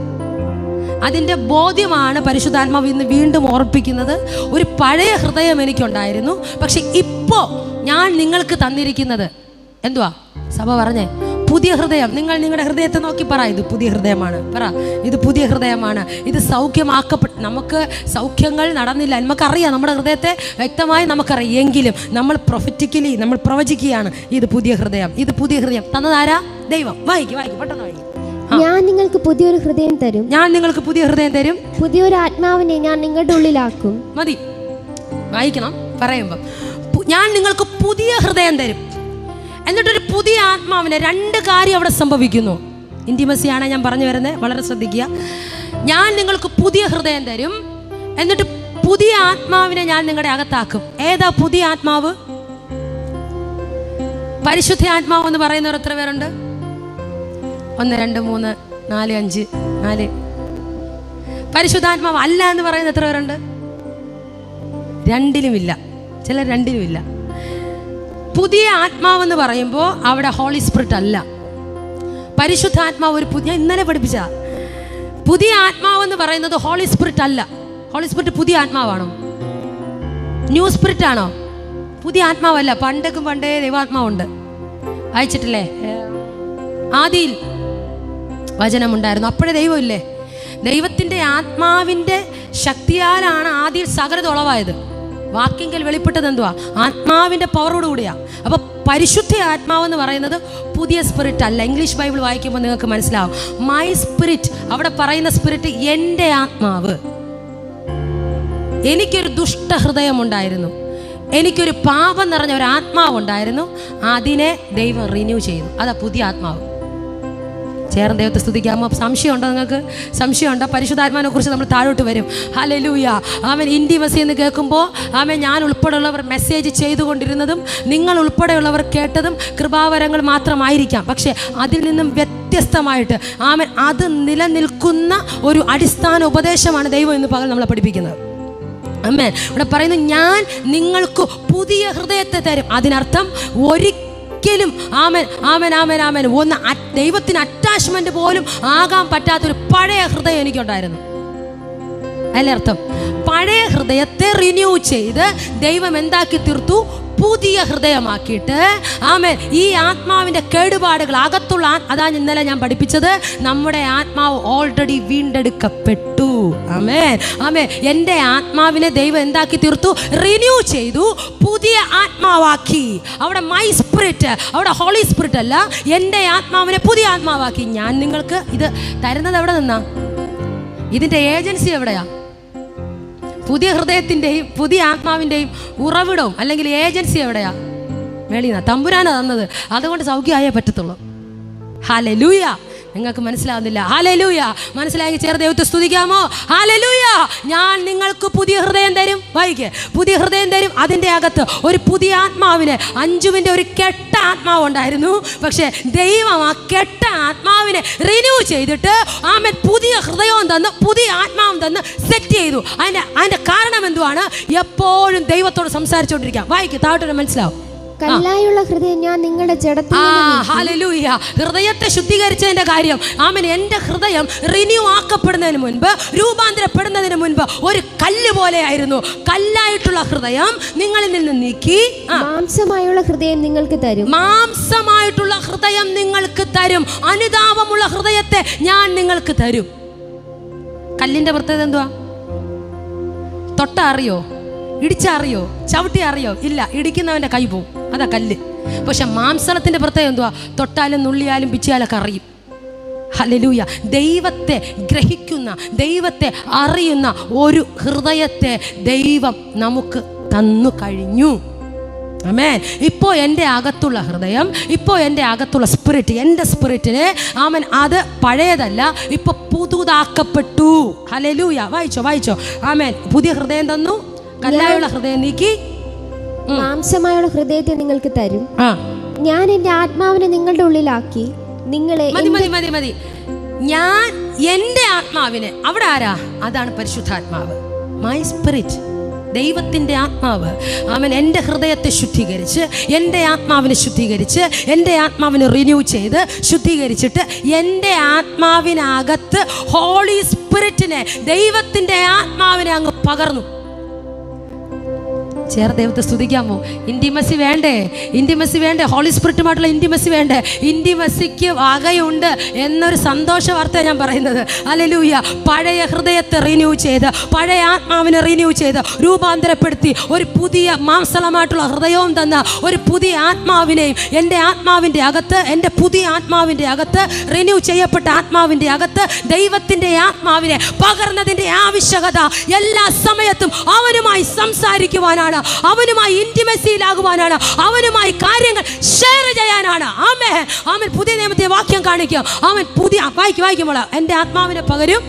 അതിൻ്റെ ബോധ്യമാണ് പരിശുദ്ധാത്മാവ് ഇന്ന് വീണ്ടും ഓർപ്പിക്കുന്നത്. ഒരു പഴയ ഹൃദയം എനിക്കുണ്ടായിരുന്നു, പക്ഷെ ഇപ്പോൾ ഞാൻ നിങ്ങൾക്ക് തന്നിരിക്കുന്നത് എന്തുവാ? സഭ പറഞ്ഞേ, പുതിയ ഹൃദയം. നിങ്ങളുടെ ഹൃദയത്തെ നോക്കി പറ, ഇത് പുതിയ ഹൃദയമാണ്. പറ, ഇത് പുതിയ ഹൃദയമാണ്. ഇത് സൗഖ്യമാക്കപ്പെട്ട, നമുക്ക് സൗഖ്യങ്ങൾ നടന്നില്ല, നമുക്കറിയാം, നമ്മുടെ ഹൃദയത്തെ വ്യക്തമായി നമുക്കറിയാം. എങ്കിലും നമ്മൾ പ്രൊഫറ്റിക്കലി നമ്മൾ പ്രവചിക്കുകയാണ്, ഇത് പുതിയ ഹൃദയം, ഇത് പുതിയ ഹൃദയം തന്നതാരാ? ദൈവം. വായിക്കും പെട്ടെന്ന് വായിക്കും. ഞാൻ നിങ്ങൾക്ക് പുതിയൊരു ഹൃദയം തരും, ഞാൻ നിങ്ങൾക്ക് പുതിയ ഹൃദയം തരും, പുതിയൊരു ആത്മാവിനെ ഞാൻ നിങ്ങളുടെ ഉള്ളിലാക്കും. മതി, വായിക്കണം. പറയുമ്പം ഞാൻ നിങ്ങൾക്ക് പുതിയ ഹൃദയം തരും, എന്നിട്ടൊരു പുതിയ ആത്മാവിനെ. രണ്ട് കാര്യം അവിടെ സംഭവിക്കുന്നു. ഇൻറ്റിമസിയാണ് ഞാൻ പറഞ്ഞു വരുന്നത്, വളരെ ശ്രദ്ധിക്കുക. ഞാൻ നിങ്ങൾക്ക് പുതിയ ഹൃദയം തരും, എന്നിട്ട് പുതിയ ആത്മാവിനെ ഞാൻ നിങ്ങളുടെ അകത്താക്കും. ഏതാ പുതിയ ആത്മാവ്? പരിശുദ്ധ ആത്മാവ് എന്ന് പറയുന്നവർ എത്ര പേരുണ്ട്? 1 2 3 4 5 4. പരിശുദ്ധാത്മാവ് അല്ല എന്ന് പറയുന്നത് എത്ര പേരുണ്ട്? രണ്ടിലുമില്ല, ചിലർ രണ്ടിലുമില്ല. പുതിയ ആത്മാവെന്ന് പറയുമ്പോൾ അവിടെ ഹോളി സ്പിരിറ്റ് അല്ല, പരിശുദ്ധാത്മാവ്. ഞാൻ ഇന്നലെ പഠിപ്പിച്ച പുതിയ ആത്മാവെന്ന് പറയുന്നത് ഹോളി സ്പിരിറ്റ് അല്ല. ഹോളി സ്പിരിറ്റ് പുതിയ ആത്മാവാണോ? ന്യൂ സ്പിരിറ്റ് ആണോ? പുതിയ ആത്മാവല്ല. പണ്ടേ ദൈവാത്മാവുണ്ട്. അയച്ചിട്ടില്ലേ? ആദിയിൽ വചനമുണ്ടായിരുന്നു, അപ്പോഴേ ദൈവമില്ലേ? ദൈവത്തിൻ്റെ ആത്മാവിൻ്റെ ശക്തിയാലാണ് ആദിയിൽ സകലത ഉളവായത്. വാക്കിങ്കൽ വെളിപ്പെട്ടത് എന്തുവാ? ആത്മാവിൻ്റെ പവറോടുകൂടിയാ. അപ്പോൾ പരിശുദ്ധ ആത്മാവെന്ന് പറയുന്നത് പുതിയ സ്പിരിറ്റ് അല്ല. ഇംഗ്ലീഷ് ബൈബിൾ വായിക്കുമ്പോൾ നിങ്ങൾക്ക് മനസ്സിലാവും, മൈ സ്പിരിറ്റ്. അവിടെ പറയുന്ന സ്പിരിറ്റ് എൻ്റെ ആത്മാവ്. എനിക്കൊരു ദുഷ്ടഹൃദയം ഉണ്ടായിരുന്നു, എനിക്കൊരു പാപം നിറഞ്ഞ ഒരു ആത്മാവുണ്ടായിരുന്നു, അതിനെ ദൈവം റിന്യൂ ചെയ്തു. അതാ പുതിയ ആത്മാവ്. ചേർന്ന് ദൈവത്തെ സ്തുതിക്കാമോ? സംശയമുണ്ടോ നിങ്ങൾക്ക്? സംശയമുണ്ടോ? പരിശുദ്ധാത്മാവിനെ കുറിച്ച് നമ്മൾ താഴോട്ട് വരും. ഹല്ലേലൂയ. ആമേൻ. ഇൻറ്റിമസി എന്ന് കേൾക്കുമ്പോൾ ആമേൻ, ഞാൻ ഉൾപ്പെടെയുള്ളവർ മെസ്സേജ് ചെയ്തുകൊണ്ടിരുന്നതും നിങ്ങൾ ഉൾപ്പെടെയുള്ളവർ കേട്ടതും കൃപാവരങ്ങൾ മാത്രമായിരിക്കാം. പക്ഷേ അതിൽ നിന്നും വ്യത്യസ്തമായിട്ട് ആമേൻ, അത് നിലനിൽക്കുന്ന ഒരു അടിസ്ഥാന ഉപദേശമാണ് ദൈവം ഇന്ന് പകൽ നമ്മളെ പഠിപ്പിക്കുന്നത്. ആമേൻ. ഇവിടെ പറയുന്നു, ഞാൻ നിങ്ങൾക്ക് പുതിയ ഹൃദയത്തെ തരും. അതിനർത്ഥം ഒരിക്കലും ആമേൻ ആമേൻ ആമേൻ ആമേൻ ഒന്ന് ദൈവത്തിന് അറ്റാച്ച്മെന്റ് പോലും ആകാൻ പറ്റാത്തൊരു പഴയ ഹൃദയം എനിക്കുണ്ടായിരുന്നു. അതിലെ അർത്ഥം, പഴയ ഹൃദയത്തെ റിന്യൂ ചെയ്ത് ദൈവം എന്താക്കി തീർത്തു? പുതിയ ഹൃദയമാക്കിയിട്ട് ആമേൻ. ഈ ആത്മാവിൻ്റെ കേടുപാടുകൾ അകത്തുള്ള, അതാണ് ഇന്നലെ ഞാൻ പഠിപ്പിച്ചത്, നമ്മുടെ ആത്മാവ് ഓൾറെഡി വീണ്ടെടുക്കപ്പെട്ടു. ആമേൻ ആമേൻ. എൻ്റെ ആത്മാവിനെ ദൈവം എന്താക്കി തീർത്തു? റിന്യൂ ചെയ്തു, പുതിയ ആത്മാവാക്കി. അവിടെ മൈ സ്പിരിറ്റ്, അവിടെ ഹോളി സ്പിരിറ്റ് അല്ല, എൻ്റെ ആത്മാവിനെ പുതിയ ആത്മാവാക്കി. ഞാൻ നിങ്ങൾക്ക് ഇത് തരുന്നത് എവിടെ നിന്നാ? ഇതിൻ്റെ ഏജൻസി എവിടെയാ? പുതിയ ഹൃദയത്തിൻ്റെയും പുതിയ ആത്മാവിൻ്റെയും ഉറവിടവും അല്ലെങ്കിൽ ഏജൻസി എവിടെയാ? മേളിന്നാ. തമ്പുരാനാ തന്നത്. അതുകൊണ്ട് സൗഖ്യമായേ പറ്റത്തുള്ളൂ. ഹല്ലേലൂയ. നിങ്ങൾക്ക് മനസ്സിലാവുന്നില്ല? ഹല്ലേലൂയ. മനസ്സിലാക്കി ചേർത്ത് ദൈവത്തെ സ്തുതിക്കാമോ? ഹല്ലേലൂയ. ഞാൻ നിങ്ങൾക്ക് പുതിയ ഹൃദയം തരും. വായിക്കേ, പുതിയ ഹൃദയം തരും. അതിൻ്റെ അകത്ത് ഒരു പുതിയ ആത്മാവിനെ, അഞ്ജുവിൻ്റെ ഒരു കെട്ട ആത്മാവ് ഉണ്ടായിരുന്നു, പക്ഷേ ദൈവം ആ കെട്ട ആത്മാവിനെ റിന്യൂ ചെയ്തിട്ട് ആമേൻ പുതിയ ഹൃദയവും തന്ന് പുതിയ ആത്മാവും തന്ന് സെറ്റ് ചെയ്തു. അതിൻ്റെ കാരണം എന്തുവാണ്? എപ്പോഴും ദൈവത്തോട് സംസാരിച്ചുകൊണ്ടിരിക്കാം. വായിക്ക്, താഴോട്ട് മനസ്സിലാവും. കല്ലായുള്ള ഹൃദയം ഞാൻ നിങ്ങളുടെ ജഡത്തിൽ ഹല്ലേലൂയ. ഹൃദയത്തെ ശുദ്ധീകരിച്ചതിന്റെ കാര്യം, ആമേൻ, എൻ്റെ ഹൃദയം റിന്യൂ ആക്കപ്പെടുന്നതിന് മുൻപ്, രൂപാന്തരപ്പെടുന്നതിന് മുൻപ് ഒരു കല്ല് പോലെയായിരുന്നു. കല്ലായിട്ടുള്ള ഹൃദയം നിങ്ങളിൽ നിന്ന് നീക്കി മാംസമായുള്ള ഹൃദയം നിങ്ങൾക്ക് തരും. മാംസമായിട്ടുള്ള ഹൃദയം നിങ്ങൾക്ക് തരും. അനുതാപമുള്ള ഹൃദയത്തെ ഞാൻ നിങ്ങൾക്ക് തരും. കല്ലിന്റെ പ്രത്യേകത എന്തുവാ? തൊട്ട അറിയോ? ഇടിച്ചറിയോ? ചവിട്ടി അറിയോ? ഇല്ല, ഇടിക്കുന്നവന്റെ കൈ പോവും, അതാ കല്ല്. പക്ഷെ മാംസളത്തിന്റെ പ്രത്യേകത എന്തുവാ? തൊട്ടാലും നുള്ളിയാലും പിച്ചിയാലൊക്കെ അറിയും. ഹല്ലേലൂയ. ദൈവത്തെ ഗ്രഹിക്കുന്ന, ദൈവത്തെ അറിയുന്ന ഒരു ഹൃദയത്തെ ദൈവം നമുക്ക് തന്നു കഴിഞ്ഞു. ആമേൻ. ഇപ്പോൾ എൻ്റെ അകത്തുള്ള ഹൃദയം, ഇപ്പോൾ എൻ്റെ അകത്തുള്ള സ്പിരിറ്റ്, എൻ്റെ സ്പിരിറ്റിന് ആമേൻ, അത് പഴയതല്ല, ഇപ്പോൾ പുതുതാക്കപ്പെട്ടു. ഹല്ലേലൂയ. വായിച്ചോ. ആമേൻ. പുതിയ ഹൃദയം തന്നു, കല്ലായുള്ള ഹൃദയം നീക്കി മാംസമായുള്ള ഹൃദയത്തെ നിങ്ങൾക്ക് തരും. ഞാൻ എൻ്റെ ആത്മാവിനെ നിങ്ങളുടെ ഉള്ളിലാക്കി നിങ്ങളെ. മതി. ഞാൻ എൻ്റെ ആത്മാവിനെ, അവിടെ ആരാ? അതാണ് പരിശുദ്ധാത്മാവ്. മൈ സ്പിരിറ്റ്, ദൈവത്തിൻ്റെ ആത്മാവ്. അവൻ എൻ്റെ ഹൃദയത്തെ ശുദ്ധീകരിച്ച്, എൻ്റെ ആത്മാവിനെ ശുദ്ധീകരിച്ച്, എൻ്റെ ആത്മാവിനെ റിന്യൂ ചെയ്ത് ശുദ്ധീകരിച്ചിട്ട് എൻ്റെ ആത്മാവിനകത്ത് ഹോളി സ്പിരിറ്റിനെ, ദൈവത്തിൻ്റെ ആത്മാവിനെ അങ്ങ് പകർന്നു. ദൈവത്തെ സ്തുതിക്കാമോ? ഇൻറ്റിമസി വേണ്ടേ? ഹോളി സ്പിരിറ്റുമായിട്ടുള്ള ഇൻറ്റിമസി വേണ്ടേ? ഇൻറ്റിമസിക്ക് വകയുണ്ട് എന്നൊരു സന്തോഷ വാർത്ത ഞാൻ പറയുന്നത്. ഹല്ലേലൂയ. പഴയ ഹൃദയത്തെ റിന്യൂ ചെയ്ത്, പഴയ ആത്മാവിനെ റിന്യൂ ചെയ്ത് രൂപാന്തരപ്പെടുത്തി ഒരു പുതിയ മാംസളമായിട്ടുള്ള ഹൃദയവും തന്ന ഒരു പുതിയ ആത്മാവിനെയും എൻ്റെ ആത്മാവിൻ്റെ അകത്ത്, എൻ്റെ പുതിയ ആത്മാവിൻ്റെ അകത്ത്, റിന്യൂ ചെയ്യപ്പെട്ട ആത്മാവിൻ്റെ അകത്ത് ദൈവത്തിൻ്റെ ആത്മാവിനെ പകർന്നതിൻ്റെ ആവശ്യകത എല്ലാ സമയത്തും അവനുമായി സംസാരിക്കുവാനാണ്, അവനുമായി ഇന്റിമസിയിലാകുവാനാണ്, അവനുമായി കാര്യങ്ങൾ ഷെയർ ചെയ്യാനാണ്. ആമേൻ. പുതിയ നിയമത്തെ വാക്യം കാണിക്കും. അവൻ പുതിയ വായിക്കുമ്പോൾ എൻ്റെ ആത്മാവിനെ പകരും,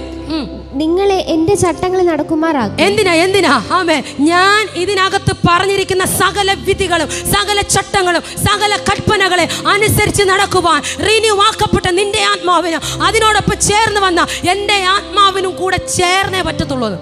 നിങ്ങളെ എൻ്റെ ചട്ടങ്ങളിൽ നടക്കുമാറാകും. എന്തിനാ? ആമേൻ. ഞാൻ ഇതിനകത്ത് പറഞ്ഞിരിക്കുന്ന സകല വിധികളും, സകല ചട്ടങ്ങളും, സകല കൽപ്പനകളെ അനുസരിച്ച് നടക്കുവാൻ റിന്യൂ ആക്കപ്പെട്ട നിന്റെ ആത്മാവിന് അതിനോടൊപ്പം ചേർന്ന് വന്ന എൻ്റെ ആത്മാവിനും കൂടെ ചേർന്നേ പറ്റത്തുള്ളൂ.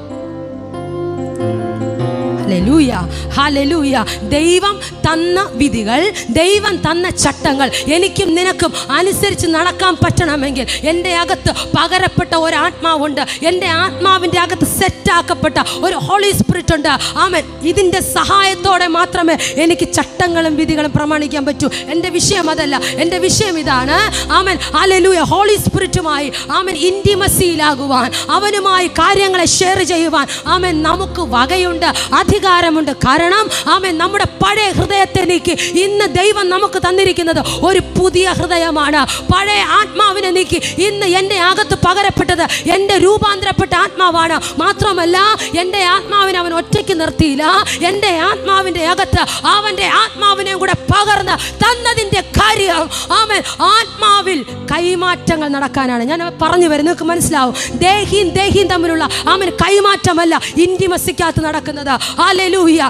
ഹല്ലേലൂയ. ദൈവം തന്ന വിധികൾ, ദൈവം തന്ന ചട്ടങ്ങൾ എനിക്കും നിനക്കും അനുസരിച്ച് നടക്കാൻ പറ്റണമെങ്കിൽ എൻ്റെ അകത്ത് പകരപ്പെട്ട ഒരാത്മാവുണ്ട്. എൻ്റെ ആത്മാവിൻ്റെ അകത്ത് സെറ്റാക്കപ്പെട്ട ഒരു ഹോളി സ്പിരിറ്റ് ഉണ്ട്. ആമേൻ. ഇതിൻ്റെ സഹായത്തോടെ മാത്രമേ എനിക്ക് ചട്ടങ്ങളും വിധികളും പ്രമാണിക്കാൻ പറ്റൂ. എൻ്റെ വിഷയം അതല്ല. എൻ്റെ വിഷയം ഇതാണ്. ആമേൻ. ഹല്ലേലൂയ. ഹോളി സ്പിരിറ്റുമായി ആമേൻ ഇന്റിമസിയിലാകുവാൻ, അവനുമായി കാര്യങ്ങളെ ഷെയർ ചെയ്യുവാൻ ആമേൻ നമുക്ക് വകയുണ്ട്, അധികാരമുണ്ട്. കാരണം ആമേൻ, നമ്മുടെ പഴയ ഹൃദയത്തെ നീക്കി ഇന്ന് ദൈവം നമുക്ക് തന്നിരിക്കുന്നത് ഒരു പുതിയ ഹൃദയമാണ്. പഴയ ആത്മാവിനെ നീക്കി ഇന്ന് എൻ്റെ അകത്ത് പകരപ്പെട്ടത് എൻ്റെ രൂപാന്തരപ്പെട്ട ആത്മാവാണ്. മാത്രമല്ല, എൻ്റെ ആത്മാവിനെ അവൻ ഒറ്റയ്ക്ക് നിർത്തിയില്ല. എൻ്റെ ആത്മാവിൻ്റെ അകത്ത് അവൻ്റെ ആത്മാവിനെ കൂടെ പകർന്ന് തന്നതിൻ്റെ കാര്യം ആമേൻ, ആത്മാവിൽ കൈമാറ്റങ്ങൾ നടക്കാനാണ്. ഞാൻ പറഞ്ഞു വരും, നിങ്ങൾക്ക് മനസ്സിലാവും. ദേഹിയും തമ്മിലുള്ള ആമേൻ കൈമാറ്റമല്ല ഇന്റിമസിക്കകത്ത് നടക്കുന്നത്. ഹല്ലേലൂയ.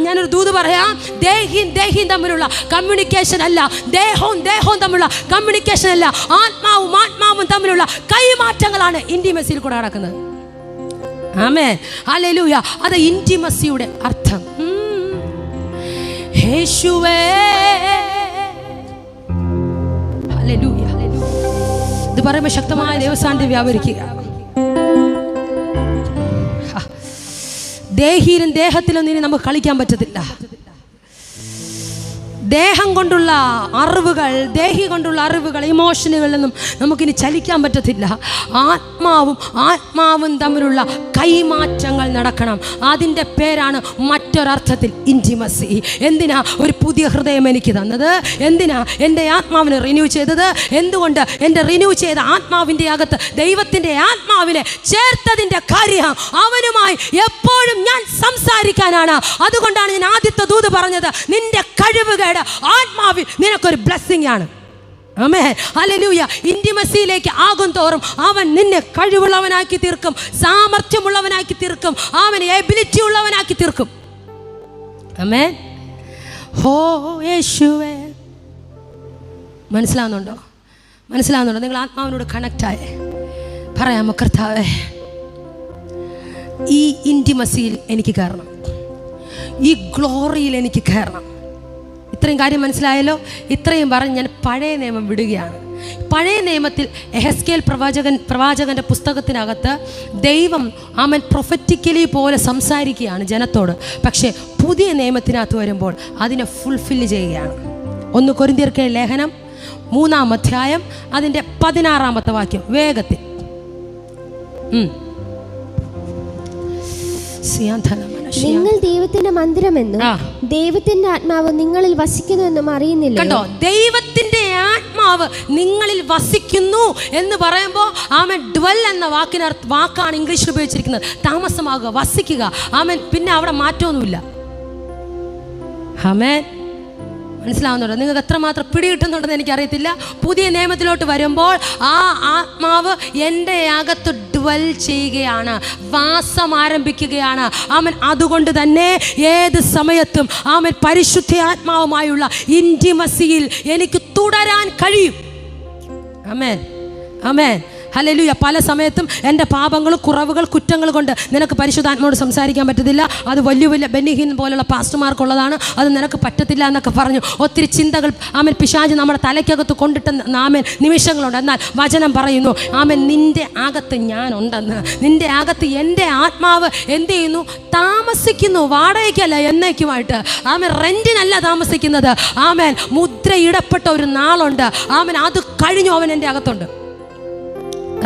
ഞാനൊരു ദൂത് പറയാം. ദേഹിയും തമ്മിലുള്ള കമ്മ്യൂണിക്കേഷൻ അല്ല, ദേഹവും തമ്മിലുള്ള കമ്മ്യൂണിക്കേഷൻ അല്ല, ആത്മാവും തമ്മിലുള്ള കൈമാറ്റങ്ങളാണ് ഇന്റിമസിയിൽ കൂടെ നടക്കുന്നത്. ആമേൻ. ഹല്ലേലൂയ. അത് ഇന്റിമസിയുടെ അർത്ഥം. യേശുവേ. ഹല്ലേലൂയ. ഇത് പറയുമ്പോൾ ശക്തമായ ദൈവസാന്നിധ്യം വ്യാപരിക്കുക. ദേഹിയിലും ദേഹത്തിലും ഇനി നമുക്ക് കളിക്കാൻ പറ്റത്തില്ല. ദേഹം കൊണ്ടുള്ള അറിവുകൾ, ദേഹി കൊണ്ടുള്ള അറിവുകൾ, ഇമോഷനുകളിലൊന്നും നമുക്കിനി ചലിക്കാൻ പറ്റത്തില്ല. ആത്മാവും തമ്മിലുള്ള കൈമാറ്റങ്ങൾ നടക്കണം. അതിൻ്റെ പേരാണ് മറ്റൊരർത്ഥത്തിൽ ഇൻറ്റിമസി. എന്തിനാ ഒരു പുതിയ ഹൃദയം എനിക്ക് തന്നത്? എന്തിനാ എൻ്റെ ആത്മാവിനെ റിന്യൂ ചെയ്തത്? എന്തുകൊണ്ട് എൻ്റെ റിന്യൂ ചെയ്ത ആത്മാവിൻ്റെ അകത്ത് ദൈവത്തിൻ്റെ ആത്മാവിനെ ചേർത്തതിൻ്റെ കാര്യം അവനുമായി എപ്പോഴും ഞാൻ സംസാരിക്കാനാണ്. അതുകൊണ്ടാണ് ഞാൻ ആദ്യത്തെ ദൂത് പറഞ്ഞത്, നിന്റെ കഴിവുകൾ ആത്മാവിൽ നിനക്കൊരു ബ്ലെസ്സിംഗ് ആണ്. ആമേൻ. ഹല്ലേലൂയ. ഇന്റിമസിയിലേക്ക് ആകും തോറും അവൻ നിന്നെ കഴിവുള്ളവനാക്കി തീർക്കും, സാമർഥ്യമുള്ളവനാക്കി തീർക്കും, അവനെ എബിലിറ്റി ഉള്ളവനാക്കി തീർക്കും. ആമേൻ. ഹോ യേശുവേ. മനസ്സിലാവുന്നുണ്ടോ? നിങ്ങൾ ആത്മാവിനോട് കണക്റ്റായേ? പറയാമോ, കർത്താവേ, ഈ ഇന്റിമസിയിൽ എനിക്ക് കയറണം, ഈ ഗ്ലോറിയിൽ എനിക്ക് കയറണം. ഇത്രയും കാര്യം മനസ്സിലായല്ലോ? ഇത്രയും പറഞ്ഞ് ഞാൻ പഴയ നിയമം വിടുകയാണ്. പഴയ നിയമത്തിൽ എഹെസ്കേൽ പ്രവാചകൻ്റെ പുസ്തകത്തിനകത്ത് ദൈവം ആമൻ പ്രൊഫറ്റിക്കലി പോലെ സംസാരിക്കുകയാണ് ജനത്തോട്. പക്ഷേ പുതിയ നിയമത്തിനകത്ത് വരുമ്പോൾ അതിനെ ഫുൾഫില്ല് ചെയ്യുകയാണ്. 1 കൊരിന്ത്യർക്ക് ലേഖനം 3-ാം അധ്യായം അതിൻ്റെ 16-ാമത്തെ വാക്യം വേഗത്തിൽ. നിങ്ങൾ ദൈവത്തിന്റെ മന്ദിരമെന്നും ദൈവത്തിന്റെ ആത്മാവ് നിങ്ങളിൽ വസിക്കുന്നുവെന്നും അറിയുന്നില്ല. കണ്ടോ, ദൈവത്തിന്റെ ആത്മാവ് നിങ്ങളിൽ വസിക്കുന്നു എന്ന് പറയുമ്പോൾ ആമൻ ഡ്വെൽ എന്ന വാക്കാണ് ഇംഗ്ലീഷിൽ ഉപയോഗിച്ചിരിക്കുന്നത്. താമസമാകുക, വസിക്കുക. ആമൻ, പിന്നെ അവിടെ മാറ്റമൊന്നുമില്ല. ആമേൻ. മനസ്സിലാവുന്നുണ്ടോ? നിങ്ങൾക്ക് എത്രമാത്രം പിടികിട്ടുന്നുണ്ടെന്ന് എനിക്കറിയത്തില്ല. പുതിയ നിയമത്തിലോട്ട് വരുമ്പോൾ ആ ആത്മാവ് എൻ്റെ അകത്ത് ഡ്വെൽ ചെയ്യുകയാണ്, വാസം ആരംഭിക്കുകയാണ്. ആമൻ. അതുകൊണ്ട് തന്നെ ഏത് സമയത്തും ആമൻ പരിശുദ്ധ ആത്മാവുമായുള്ള ഇൻറ്റിമസിയിൽ എനിക്ക് തുടരാൻ കഴിയും. ആമേൻ, ആമേൻ, ഹല്ലേലൂയ. പല സമയത്തും എൻ്റെ പാപങ്ങൾ, കുറവുകൾ, കുറ്റങ്ങൾ കൊണ്ട് നിനക്ക് പരിശുദ്ധാത്മാവോട് സംസാരിക്കാൻ പറ്റത്തില്ല. അത് വലിയ വലിയ ബെന്നിഹിൻ പോലുള്ള പാസ്റ്റർമാർക്കുള്ളതാണ്. അത് നിനക്ക് പറ്റത്തില്ല എന്നൊക്കെ പറഞ്ഞു ഒത്തിരി ചിന്തകൾ ആമൻ പിശാച് നമ്മുടെ തലയ്ക്കകത്ത് കൊണ്ടിട്ട് ആമൻ നിമിഷങ്ങളുണ്ട്. എന്നാൽ വചനം പറയുന്നു ആമൻ നിൻ്റെ അകത്ത് ഞാനുണ്ടെന്ന്. നിൻ്റെ അകത്ത് എൻ്റെ ആത്മാവ് എന്ത് ചെയ്യുന്നു? താമസിക്കുന്നു. വാടകയ്ക്കല്ല, എന്നേക്കുമായിട്ട്. ആമൻ. റെൻറ്റിനല്ല താമസിക്കുന്നത്. ആമൻ. മുദ്രയിടപ്പെട്ട ഒരു നാളുണ്ട്. ആമൻ. അത് കഴിഞ്ഞു അവൻ എൻ്റെ അകത്തുണ്ട്.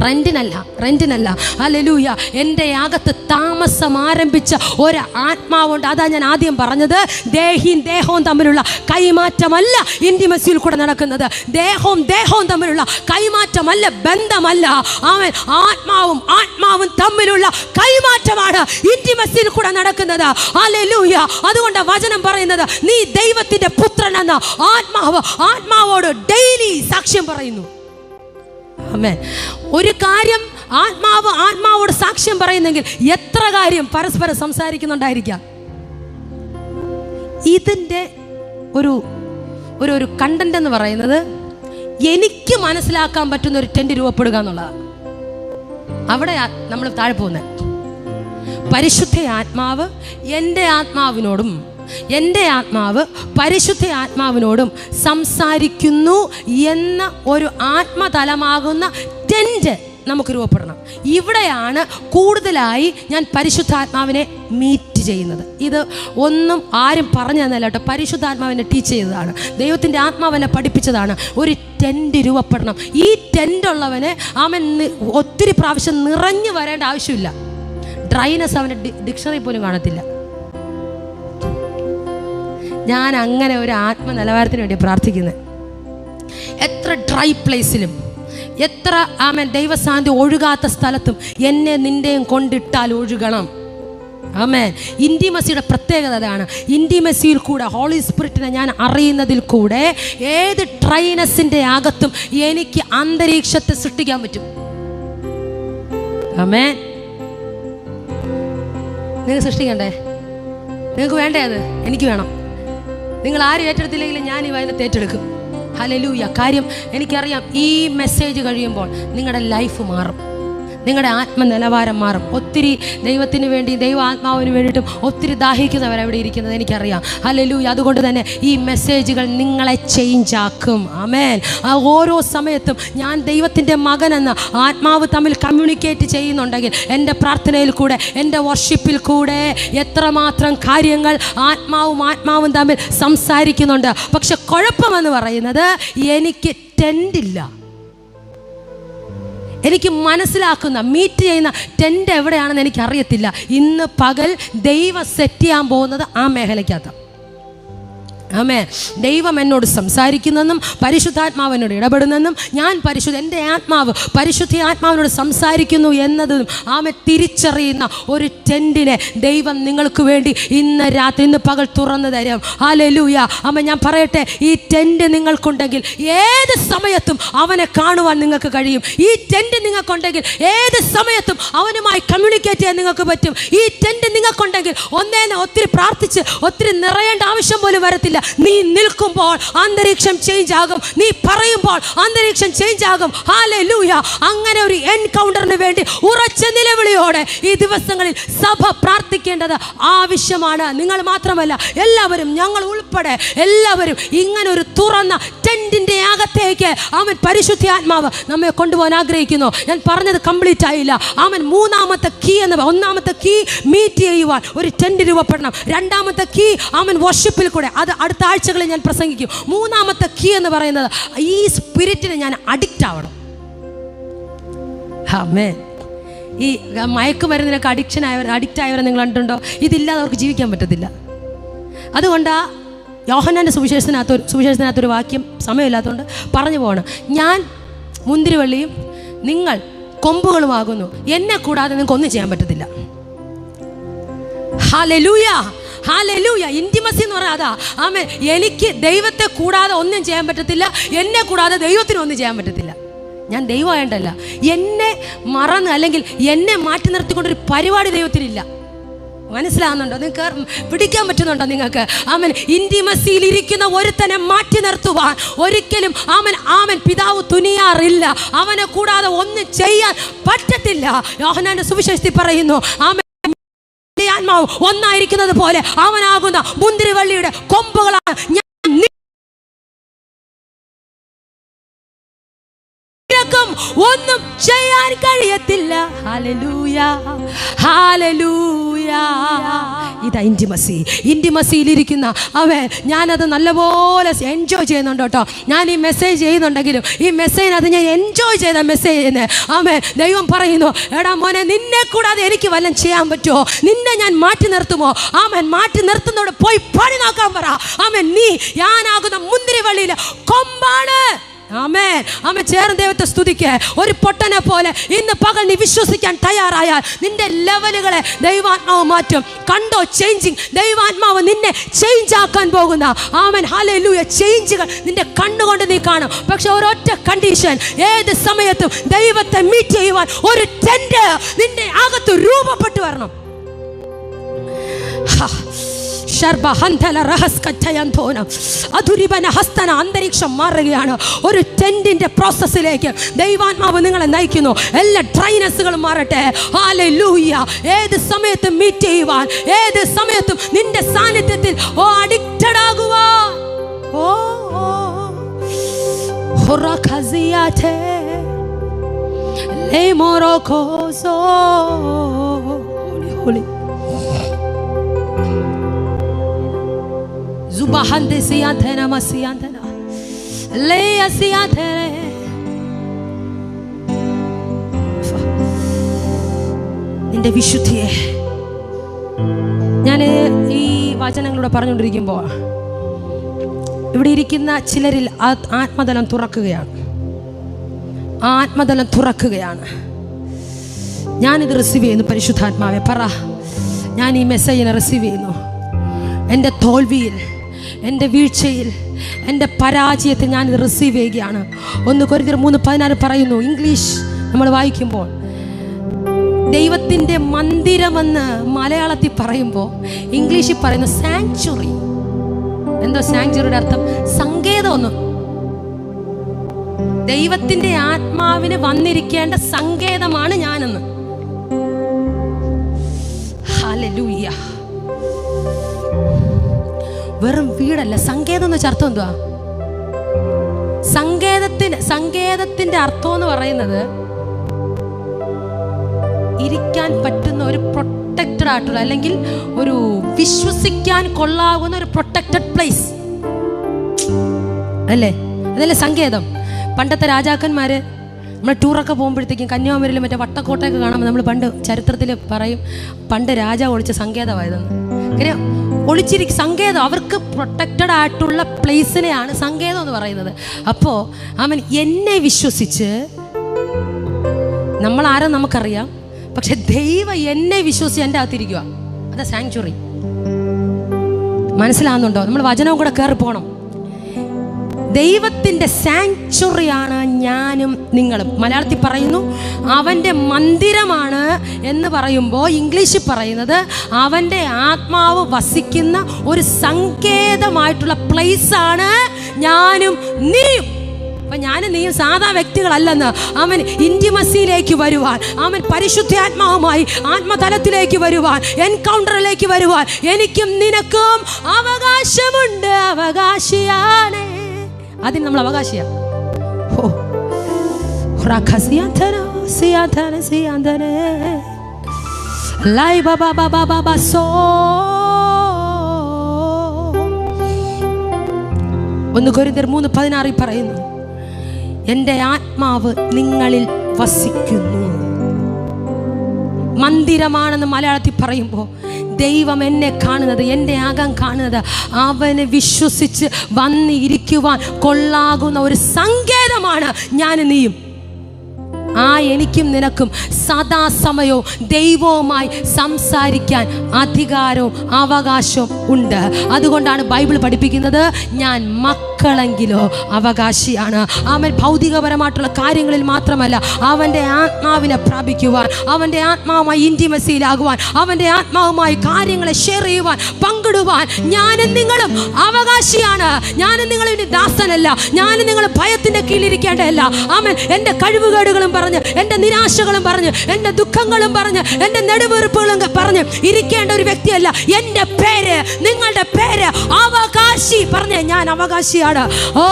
റെന്റിനല്ല. ഹല്ലേലൂയ. എൻ്റെ അകത്ത് താമസം ആരംഭിച്ച ഒരു ആത്മാവുണ്ട്. അതാ ഞാൻ ആദ്യം പറഞ്ഞത്, ദേഹവും തമ്മിലുള്ള കൈമാറ്റമല്ല ഇൻറ്റിമസിയിൽ കൂടെ നടക്കുന്നത്. ദേഹവും തമ്മിലുള്ള കൈമാറ്റമല്ല, ബന്ധമല്ല. അവൻ ആത്മാവും തമ്മിലുള്ള കൈമാറ്റമാണ് ഇൻറ്റിമസിയിൽ കൂടെ നടക്കുന്നത്. ഹല്ലേലൂയ. അതുകൊണ്ട് വചനം പറയുന്നത്, നീ ദൈവത്തിന്റെ പുത്രനെന്ന് ആത്മാവോട് ഡെയിലി സാക്ഷ്യം പറയുന്നു. ആമേൻ. ഒരു കാര്യം ആത്മാവോട് സാക്ഷ്യം പറയുന്നെങ്കിൽ എത്ര കാര്യം പരസ്പരം സംസാരിക്കുന്നുണ്ടായിരിക്കാം. ഇതിൻ്റെ ഒരു കണ്ടന്റ് എന്ന് പറയുന്നത് എനിക്ക് മനസ്സിലാക്കാൻ പറ്റുന്ന ഒരു ടെൻറ്റ് രൂപപ്പെടുക എന്നുള്ളതാണ്. അവിടെ നമ്മൾ താഴെ പോകുന്നത് പരിശുദ്ധ ആത്മാവ് എൻ്റെ ആത്മാവിനോടും എൻ്റെ ആത്മാവ് പരിശുദ്ധ ആത്മാവിനോടും സംസാരിക്കുന്നു എന്ന ഒരു ആത്മതലമാകുന്ന ടെൻറ്റ് നമുക്ക് രൂപപ്പെടണം. ഇവിടെയാണ് കൂടുതലായി ഞാൻ പരിശുദ്ധാത്മാവിനെ മീറ്റ് ചെയ്യുന്നത്. ഇത് ഒന്നും ആരും പറഞ്ഞു തന്നല്ല കേട്ടോ, പരിശുദ്ധാത്മാവിനെ ടീച്ച് ചെയ്തതാണ്. ദൈവത്തിൻ്റെ ആത്മാവിനെ പഠിപ്പിച്ചതാണ്. ഒരു ടെൻറ്റ് രൂപപ്പെടണം. ഈ ടെൻറ്റുള്ളവനെ അവൻ ഒത്തിരി പ്രാവശ്യം നിറഞ്ഞു വരേണ്ട ആവശ്യമില്ല. ഡ്രൈനെസ് അവൻ്റെ ഡിക്ഷണറി പോലും കാണത്തില്ല. ഞാൻ അങ്ങനെ ഒരു ആത്മനിലവാരത്തിന് വേണ്ടി പ്രാർത്ഥിക്കുന്നത്. എത്ര ഡ്രൈ പ്ലേസിലും, എത്ര ആമേൻ ദൈവസാന്നിധ്യം ഒഴുകാത്ത സ്ഥലത്തും എന്നെ നിൻ്റെയും കൊണ്ടിട്ടാൽ ഒഴുകണം. ആമേൻ. ഇൻറ്റിമസിയുടെ പ്രത്യേകത അതാണ്. ഇൻറ്റിമസിയിൽ കൂടെ ഹോളി സ്പിരിറ്റിനെ ഞാൻ അറിയുന്നതിൽ കൂടെ ഏത് ഡ്രൈനെസ്സിൻ്റെ അകത്തും എനിക്ക് അന്തരീക്ഷത്തെ സൃഷ്ടിക്കാൻ പറ്റും. ആമേൻ. നിങ്ങൾക്ക് സൃഷ്ടിക്കണ്ടേ? നിങ്ങൾക്ക് വേണ്ടേ? അത് എനിക്ക് വേണം. നിങ്ങൾ ആരും ഏറ്റെടുത്തില്ലെങ്കിലും ഞാൻ ഈ വചനത്തെ ഏറ്റെടുക്കും. ഹല്ലേലൂയ. കാര്യം എനിക്കറിയാം, ഈ മെസ്സേജ് കഴിയുമ്പോൾ നിങ്ങളുടെ ലൈഫ് മാറും, നിങ്ങളുടെ ആത്മനിലവാരം മാറും. ഒത്തിരി ദൈവത്തിന് വേണ്ടി, ദൈവ ആത്മാവിന് വേണ്ടിയിട്ടും ഒത്തിരി ദാഹിക്കുന്നവരവിടെ ഇരിക്കുന്നത് എനിക്കറിയാം. ഹല്ലേലൂയ. അതുകൊണ്ട് തന്നെ ഈ മെസ്സേജുകൾ നിങ്ങളെ ചേഞ്ച് ആക്കും. ആമേൻ. ഓരോ സമയത്തും ഞാൻ ദൈവത്തിൻ്റെ മകനെന്ന് ആത്മാവ് തമ്മിൽ കമ്മ്യൂണിക്കേറ്റ് ചെയ്യുന്നുണ്ടെങ്കിൽ എൻ്റെ പ്രാർത്ഥനയിൽ കൂടെ, എൻ്റെ വർഷിപ്പിൽ കൂടെ എത്രമാത്രം കാര്യങ്ങൾ ആത്മാവും തമ്മിൽ സംസാരിക്കുന്നുണ്ട്. പക്ഷെ കുഴപ്പമെന്ന് പറയുന്നത്, എനിക്ക് ടെൻറ്റില്ല. എനിക്ക് മനസ്സിലാക്കുന്ന, മീറ്റ് ചെയ്യുന്ന ടെൻറ്റ് എവിടെയാണെന്ന് എനിക്കറിയത്തില്ല. ഇന്ന് പകൽ ദൈവം സെറ്റ് ചെയ്യാൻ പോകുന്നത് ആ മേഖലയ്ക്കകത്ത്. ആമേൻ. ദൈവം എന്നോട് സംസാരിക്കുന്നെന്നും പരിശുദ്ധാത്മാവ് എന്നോട് ഇടപെടുന്നെന്നും ഞാൻ എൻ്റെ ആത്മാവ് പരിശുദ്ധ ആത്മാവിനോട് സംസാരിക്കുന്നു എന്നതും ആമേൻ തിരിച്ചറിയുന്ന ഒരു ടെൻറ്റിനെ ദൈവം നിങ്ങൾക്ക് വേണ്ടി ഇന്ന് പകൽ തുറന്നു തരും. ഹല്ലേലൂയ. ആമേൻ. ഞാൻ പറയട്ടെ, ഈ ടെൻറ്റ് നിങ്ങൾക്കുണ്ടെങ്കിൽ ഏത് സമയത്തും അവനെ കാണുവാൻ നിങ്ങൾക്ക് കഴിയും. ഈ ടെൻറ്റ് നിങ്ങൾക്കുണ്ടെങ്കിൽ ഏത് സമയത്തും അവനുമായി കമ്മ്യൂണിക്കേറ്റ് ചെയ്യാൻ നിങ്ങൾക്ക് പറ്റും. ഈ ടെൻറ്റ് നിങ്ങൾക്കുണ്ടെങ്കിൽ ഒത്തിരി പ്രാർത്ഥിച്ച് ഒത്തിരി നിറയേണ്ട ആവശ്യം പോലും വരത്തില്ല. നീ നിൽക്കുമ്പോൾ അന്തരീക്ഷം ചേഞ്ച് ആകും, നീ പറയുമ്പോൾ അന്തരീക്ഷം ചേഞ്ച് ആകും. ഹല്ലേലൂയ. അങ്ങനെ ഒരു എൻകൗണ്ടറിന് വേണ്ടി ഉറച്ച നിലവിളിയോടെ ഈ ദിവസങ്ങളിൽ സഭ പ്രാർത്ഥിക്കേണ്ടത് ആവശ്യമാണ്. നിങ്ങൾ മാത്രമല്ല, എല്ലാവരും, ഞങ്ങൾ ഉൾപ്പെടെ എല്ലാവരും ഇങ്ങനെ ഒരു തുറന്ന ടെന്റിന്റെ അകത്തേക്ക് അവൻ പരിശുദ്ധാത്മാവ് നമ്മെ കൊണ്ടുപോകാൻ ആഗ്രഹിക്കുന്നു. ഞാൻ പറഞ്ഞത് കംപ്ലീറ്റ് ആയില്ല. അവൻ മൂന്നാമത്തെ കീ എന്ന്, ഒന്നാമത്തെ കീ മീറ്റ് ചെയ്യുവാൻ ഒരു ടെന്റ് രൂപപ്പെടണം. രണ്ടാമത്തെ കീ അവൻ വർഷിപ്പിൽ കൂടെ, അത് അടുത്ത ആഴ്ചകളിൽ ഞാൻ പ്രസംഗിക്കും. മൂന്നാമത്തെ കീ എന്ന് പറയുന്നത് ഈ സ്പിരിറ്റിന് ഞാൻ അഡിക്റ്റ് ആവണം. ആമേൻ. ഈ മയക്കുമരുന്നിനൊക്കെ അഡിക്റ്റ് ആയവരെ നിങ്ങൾ കണ്ടിട്ടുണ്ടോ? ഇതില്ലാതെ അവർക്ക് ജീവിക്കാൻ പറ്റത്തില്ല. അതുകൊണ്ടാ യോഹന്നാൻ്റെ സുവിശേഷത്തിനകത്തൊരു വാക്യം, സമയമില്ലാത്തതുകൊണ്ട് പറഞ്ഞു പോകണം. ഞാൻ മുന്തിരിവള്ളിയും നിങ്ങൾ കൊമ്പുകളുമാകുന്നു, എന്നെ കൂടാതെ നിങ്ങൾക്ക് ഒന്നും ചെയ്യാൻ പറ്റത്തില്ല. Hallelujah, hallelujah. ഇന്റിമസി എന്ന് പറഞ്ഞാൽ അതാ. ആമേൻ. എനിക്ക് ദൈവത്തെ കൂടാതെ ഒന്നും ചെയ്യാൻ പറ്റത്തില്ല, എന്നെ കൂടാതെ ദൈവത്തിന് ഒന്നും ചെയ്യാൻ പറ്റത്തില്ല. ഞാൻ ദൈവമായിട്ടല്ല, എന്നെ മറന്ന് അല്ലെങ്കിൽ എന്നെ മാറ്റി നിർത്തിക്കൊണ്ടൊരു പരിപാടി ദൈവത്തിനില്ല. മനസ്സിലാകുന്നുണ്ടോ? നിങ്ങൾക്ക് പിടിക്കാൻ പറ്റുന്നുണ്ടോ നിങ്ങൾക്ക്? ആമൻ. ഇന്റിമസിയിൽ ഇരിക്കുന്ന ഒരുത്തനെ മാറ്റി നിർത്തുവാൻ ഒരിക്കലും ആമൻ പിതാവ് തുനിയാറില്ല. അവനെ കൂടാതെ ഒന്നും ചെയ്യാൻ പറ്റത്തില്ല. യോഹന്നാന്റെ സുവിശേഷത്തിൽ പറയുന്നു, ആമൻ, ആത്മാവ് ഒന്നായിരിക്കുന്നത് പോലെ അവനാകുന്ന മുന്തിരിവള്ളിയുടെ കൊമ്പുകളാണ് ഞാൻ. ഒന്നും ചെയ്യാൻ കഴിയത്തില്ല. Hallelujah, hallelujah. ഇതാ ഇന്റിമസി. ഇന്റിമസിയിലിരിക്കുന്ന അവൻ, ഞാനത് നല്ലപോലെ എൻജോയ് ചെയ്യുന്നുണ്ട് കേട്ടോ. ഞാൻ ഈ മെസ്സേജ് ചെയ്യുന്നുണ്ടെങ്കിലും ഈ മെസ്സേജിനകത്ത് ഞാൻ എൻജോയ് ചെയ്ത മെസ്സേജ് ചെയ്യുന്നത്. ആമേൻ. ദൈവം പറയുന്നു, എടാ മോനെ, നിന്നെ കൂടാതെ എനിക്ക് വല്ലതും ചെയ്യാൻ പറ്റുമോ? നിന്നെ ഞാൻ മാറ്റി നിർത്തുമോ? ആമേൻ. മാറ്റി നിർത്തുന്നതോടെ പോയി പണി നോക്കാൻ പറ. ആമേൻ. നീ ഞാനാകുന്ന മുന്തിരിവള്ളിയിലെ കൊമ്പാണ്. ആമേൻ. ആമേൻ. ചേർന്ന് ദൈവത്തെ സ്തുതിക്ക്. ഒരു പൊട്ടനെ പോലെ ഇന്ന് പകൽ നീ വിശ്വസിക്കാൻ തയ്യാറായാൽ നിന്റെ ലെവലുകളെ ദൈവാത്മാവ് മാറ്റും. കണ്ടോ ചേഞ്ചിങ്? ദൈവാത്മാവ് നിന്നെ ചേഞ്ച് ആക്കാൻ പോകുന്ന, ആമേൻ, ഹല്ലേലൂയ, ചേഞ്ചുകൾ നിന്റെ കണ്ണുകൊണ്ട് നീ കാണും. പക്ഷെ ഒരൊറ്റ കണ്ടീഷൻ, ഏത് സമയത്തും ദൈവത്തെ മീറ്റ് ചെയ്യുവാൻ ഒരു ടെന്റ് നിന്റെ അകത്ത് രൂപപ്പെട്ടു വരണം. അന്തരീക്ഷം മാറുകയാണ്. ഒരു ടെന്റിന്റെ പ്രോസസ്സിലേക്ക് ദൈവാത്മാവ് നിങ്ങളെ നയിക്കുന്നു. എല്ലാ ഡ്രൈനസ്സുകളും മാറട്ടെ. ഹല്ലേലൂയ. ഏത് സമയത്തും മീറ്റ് ചെയ്യുവാൻ, ഏത് സമയത്തും നിന്റെ സാന്നിധ്യത്തിൽ അഡിക്റ്റഡ് ആകുവാൻ. Zubahande siyanthena masiyanthena leya siyanthene. നിന്റെ വിശുദ്ധിയെ ഞാൻ ഈ വചനങ്ങളൂടെ പറഞ്ഞുകൊണ്ടിരിക്കുമ്പോൾ ഇവിടെ ഇരിക്കുന്ന ചിലരിൽ ആത്മതലം തുറക്കുകയാണ്. ആത്മതലം തുറക്കുകയാണ്. ഞാനിത് റിസീവ് ചെയ്യുന്നു. പരിശുദ്ധാത്മാവെ പറ, ഞാൻ ഈ മെസ്സേജിനെ റിസീവ് ചെയ്യുന്നു. എൻ്റെ തോൽവിയിൽ, എൻ്റെ വീഴ്ചയിൽ, എൻ്റെ പരാജയത്തിൽ ഞാനിത് റിസീവ് ചെയ്യുകയാണ്. 1 കൊരിന്ത്യർ 3:16 പറയുന്നു. ഇംഗ്ലീഷ് നമ്മൾ വായിക്കുമ്പോൾ ദൈവത്തിൻ്റെ മന്ദിരമെന്ന് മലയാളത്തിൽ പറയുമ്പോൾ ഇംഗ്ലീഷിൽ പറയുന്ന സാങ്ച്വറി. എന്തോ സാങ്ച്വറിയുടെ അർത്ഥം? സങ്കേതമൊന്ന്. ദൈവത്തിൻ്റെ ആത്മാവിന് വന്നിരിക്കേണ്ട സങ്കേതമാണ് ഞാനെന്ന്. ഹല്ലേലൂയ. വെറും വീടല്ല, സങ്കേതം എന്ന് വെച്ചാൽ അർത്ഥം എന്തുവാ? സങ്കേതത്തിന്റെ അർത്ഥം എന്ന് പറയുന്നത് ഇരിക്കാൻ പറ്റുന്ന ഒരു പ്രൊട്ടക്റ്റഡ് ആയിട്ടുള്ള, അല്ലെങ്കിൽ ഒരു വിശ്വസിക്കാൻ കൊള്ളാവുന്ന ഒരു പ്രൊട്ടക്റ്റഡ് പ്ലേസ് അല്ലേ? അതല്ലേ സങ്കേതം. പണ്ടത്തെ രാജാക്കന്മാര് നമ്മൾ ടൂറൊക്കെ പോകുമ്പോഴത്തേക്കും കന്യാകുമാരിയിൽ മറ്റേ വട്ടക്കോട്ടയൊക്കെ കാണുമ്പോൾ നമ്മൾ പണ്ട് ചരിത്രത്തിൽ പറയും, പണ്ട് രാജാവ് ഒളിച്ച സങ്കേതമായതെന്ന്. കാര്യം ഒളിച്ചിരിക്കും സങ്കേതം. അവർക്ക് പ്രൊട്ടക്റ്റഡ് ആയിട്ടുള്ള പ്ലേസിനെയാണ് സങ്കേതം എന്ന് പറയുന്നത്. അപ്പോൾ അവൻ എന്നെ വിശ്വസിച്ച്, നമ്മൾ ആരോ നമുക്കറിയാം, പക്ഷെ ദൈവം എന്നെ വിശ്വസിച്ച് എൻ്റെ അകത്തിരിക്കുക. അതാ സാങ്ച്വറി. മനസ്സിലാകുന്നുണ്ടോ? നമ്മൾ വചനവും കൂടെ കയറി പോകണം. ദൈവത്തിൻ്റെ സാങ്ച്വറിയാണ് ഞാനും നിങ്ങളും. മലയാളത്തിൽ പറയുന്നു അവൻ്റെ മന്ദിരമാണ് എന്ന് പറയുമ്പോൾ ഇംഗ്ലീഷിൽ പറയുന്നത് അവൻ്റെ ആത്മാവ് വസിക്കുന്ന ഒരു സങ്കേതമായിട്ടുള്ള പ്ലേസാണ് ഞാനും നീയും. അപ്പം ഞാനും നീയും സാധാ വ്യക്തികളല്ലെന്ന്. അവൻ ഇൻറ്റിമസിയിലേക്ക് വരുവാൻ, അവൻ പരിശുദ്ധാത്മാവുമായി ആത്മതലത്തിലേക്ക് വരുവാൻ, എൻകൗണ്ടറിലേക്ക് വരുവാൻ എനിക്കും നിനക്കും അവകാശമുണ്ട്. അവകാശിയാണ്. അതിന് നമ്മൾ അവകാശിയാണ്. ഒന്ന് കൊരിന്ത്യർ 3:16 പറയുന്നു, എൻ്റെ ആത്മാവ് നിങ്ങളിൽ വസിക്കുന്നു. മന്ദിരമാണെന്ന് മലയാളത്തിൽ പറയുമ്പോൾ ദൈവം എന്നെ കാണുന്നത്, എൻ്റെ അകം കാണുന്നത് അവനെ വിശ്വസിച്ച് വന്നിരിക്കുവാൻ കൊള്ളാകുന്ന ഒരു സങ്കേതമാണ് ഞാൻ നീയും. ആ എനിക്കും നിനക്കും സദാസമയവും ദൈവവുമായി സംസാരിക്കാൻ അധികാരവും അവകാശവും ഉണ്ട്. അതുകൊണ്ടാണ് ബൈബിൾ പഠിപ്പിക്കുന്നത് ഞാൻ മക്കളെങ്കിലോ അവകാശിയാണ്. അവൻ ഭൗതികപരമായിട്ടുള്ള കാര്യങ്ങളിൽ മാത്രമല്ല, അവൻ്റെ ആത്മാവിനെ പ്രാപിക്കുവാൻ, അവൻ്റെ ആത്മാവുമായി ഇൻറ്റിമസിയിലാകുവാൻ, അവൻ്റെ ആത്മാവുമായി കാര്യങ്ങളെ ഷെയർ ചെയ്യുവാൻ, പങ്കിടുവാൻ ഞാനും നിങ്ങളും അവകാശിയാണ്. ഞാനും നിങ്ങളും ഇനി ദാസനല്ല. ഞാനും നിങ്ങളും ഭയത്തിൻ്റെ കീഴിലിരിക്കേണ്ടതല്ല. അവൻ എൻ്റെ കഴിവുകേടുകളും പറഞ്ഞ്, എൻ്റെ നിരാശകളും പറഞ്ഞ്, എൻ്റെ ദുഃഖങ്ങളും പറഞ്ഞ്, എൻ്റെ നെടുവീർപ്പുകളും പറഞ്ഞ് ഇരിക്കേണ്ട ഒരു വ്യക്തിയല്ല. എൻ്റെ പേര്, നിങ്ങളുടെ പേര് അവകാശി പറഞ്ഞ് ഞാൻ അവകാശിയാണ്. ഓ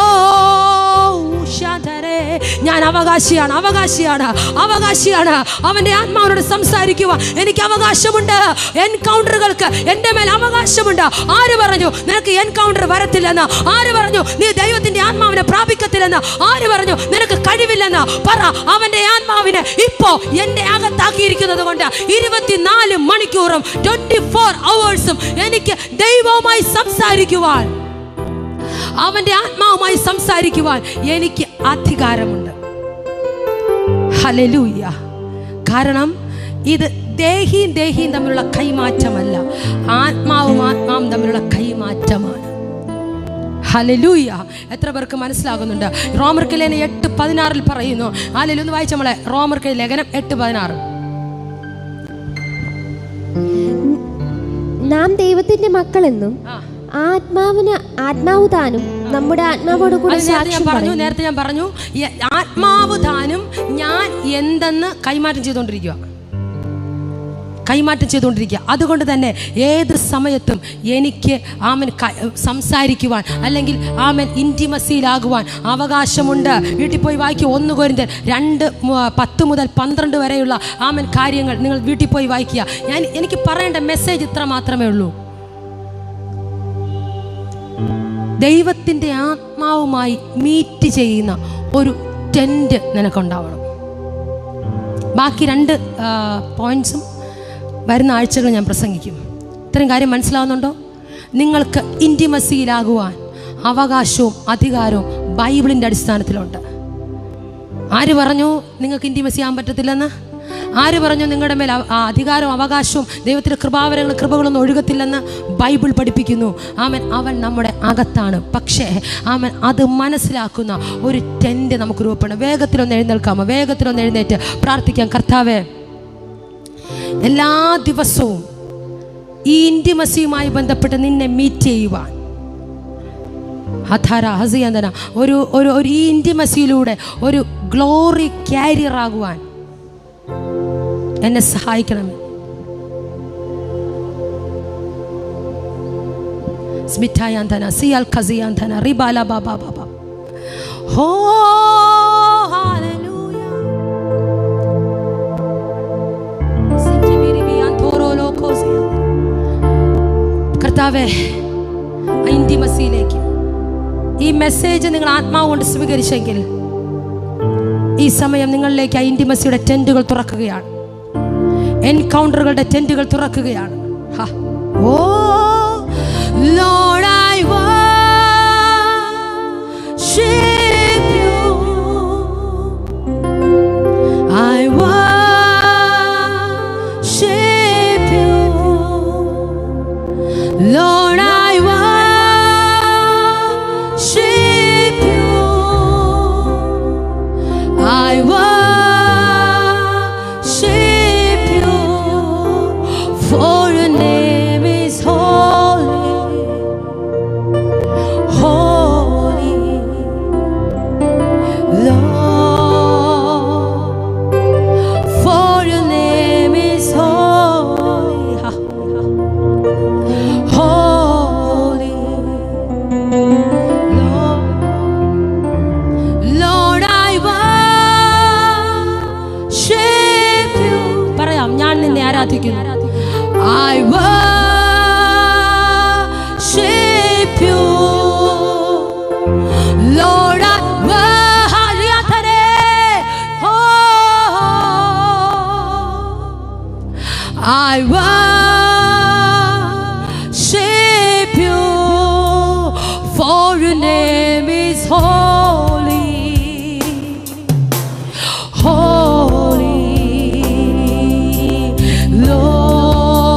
ഞാൻ അവകാശിയാണ്, അവകാശിയാണ്, അവകാശിയാണ്. അവൻ്റെ ആത്മാവിനോട് സംസാരിക്കുവാൻ എനിക്ക് അവകാശമുണ്ട്. എൻകൗണ്ടറുകൾക്ക് എൻ്റെ മേൽ അവകാശമുണ്ട്. ആര് പറഞ്ഞു നിനക്ക് എൻകൗണ്ടർ വരത്തില്ലെന്ന്? ആര് പറഞ്ഞു നീ ദൈവത്തിൻ്റെ ആത്മാവിനെ പ്രാപിക്കത്തില്ലെന്ന്? ആര് പറഞ്ഞു നിനക്ക് കഴിവില്ലെന്ന്? പറ. അവൻ്റെ ആത്മാവിനെ ഇപ്പോ എൻ്റെ അകത്താക്കിയിരിക്കുന്നത് കൊണ്ട് 24 മണിക്കൂറും 24 hours എനിക്ക് ദൈവവുമായി സംസാരിക്കുവാൻ, അവൻ്റെ ആത്മാവുമായി സംസാരിക്കുവാൻ എനിക്ക് അധികാരമുണ്ട്. ഹല്ലേലൂയ. കാരണം ഇത് ദേഹിയും തമ്മിലുള്ള കൈമാറ്റമല്ല, ആത്മാവും ആത്മാവും തമ്മിലുള്ള കൈമാറ്റമാണ്. ഹല്ലേലൂയ. എത്ര പേർക്ക് മനസ്സിലാകുന്നുണ്ട്? റോമർക്ക് ലേഖനം 8:16 പറയുന്നു. ഹല്ലേലൂയ. ഒന്ന് വായിച്ച നമ്മളെ റോമർക്ക് ലേഖനം 8:16. നാം ദൈവത്തിന്റെ മക്കളെന്നും ആത്മാവ് താനും നമ്മുടെ ആത്മാവോട് കൂടെ നേരത്തെ ഞാൻ പറഞ്ഞു ആത്മാവ് താനും ഞാൻ എന്തെന്ന് കൈമാറ്റം ചെയ്തുകൊണ്ടിരിക്കുക. അതുകൊണ്ട് തന്നെ ഏത് സമയത്തും എനിക്ക് സംസാരിക്കുവാൻ അല്ലെങ്കിൽ ഇൻറ്റിമസിയിലാകുവാൻ അവകാശമുണ്ട്. വീട്ടിൽ പോയി വായിക്കുക. 1 കൊരിന്ത്യർ 2:10 മുതൽ 12 വരെയുള്ള കാര്യങ്ങൾ നിങ്ങൾ വീട്ടിൽ പോയി വായിക്കുക. എനിക്ക് പറയേണ്ട മെസ്സേജ് ഇത്ര മാത്രമേ ഉള്ളൂ. ദൈവത്തിൻ്റെ ആത്മാവുമായി മീറ്റ് ചെയ്യുന്ന ഒരു ടെൻറ്റ് നിനക്കുണ്ടാവണം. ബാക്കി 2 പോയിൻറ്റ്സും വരുന്ന ആഴ്ചകൾ ഞാൻ പ്രസംഗിക്കും. ഇത്രയും കാര്യം മനസ്സിലാവുന്നുണ്ടോ? നിങ്ങൾക്ക് ഇൻറ്റിമസിയിലാകുവാൻ അവകാശവും അധികാരവും ബൈബിളിൻ്റെ അടിസ്ഥാനത്തിലുണ്ട്. ആര് പറഞ്ഞു നിങ്ങൾക്ക് ഇൻറ്റിമസി ആകാൻ പറ്റത്തില്ലെന്ന്? ആര് പറഞ്ഞു നിങ്ങളുടെ മേൽ അധികാരവും അവകാശവും ദൈവത്തിൻ്റെ കൃപകളൊന്നും ഒഴുകത്തില്ലെന്ന്? ബൈബിൾ പഠിപ്പിക്കുന്നു. അവൻ നമ്മുടെ അകത്താണ്. പക്ഷേ അത് മനസ്സിലാക്കുന്ന ഒരു ടെൻറ്റ് നമുക്ക് രൂപപ്പെടണം. വേഗത്തിലൊന്ന് എഴുന്നേൽക്കാമോ? വേഗത്തിലൊന്ന് എഴുന്നേറ്റ് പ്രാർത്ഥിക്കാം. കർത്താവേ, എല്ലാ ദിവസവും ഈ ഇൻറ്റിമസിയുമായി ബന്ധപ്പെട്ട് നിന്നെ മീറ്റ് ചെയ്യുവാൻ, ഒരു ഈ ഇൻറ്റിമസിയിലൂടെ ഒരു ഗ്ലോറി ക്യാരിയർ ആകുവാൻ എന്നെ സഹായിക്കണമേ. സ്മിറ്റായാന്തന സിയാൽ ഖസിയാന്തന റിബാല ബാബാ ബാബാ. ഹോ ഹല്ലേലൂയ. കർത്താവേ, ഇൻറ്റിമസിയിലേക്ക് ഈ മെസ്സേജ് നിങ്ങൾ ആത്മാവ് കൊണ്ട് സ്വീകരിച്ചെങ്കിൽ ഈ സമയം നിങ്ങളിലേക്ക് ആ ഇൻറ്റിമസിയുടെ ടെൻറ്റുകൾ തുറക്കുകയാണ്. എൻകൗണ്ടറുകളുടെ ടെൻറ്റുകൾ തുറക്കുകയാണ്. ഓ Lord, I worship you. I worship you. Lord, I worship you. നിന്നെ ആരാധിക്കുന്നു. I worship you, Lord. I worship you, for your name is holy, holy, Lord.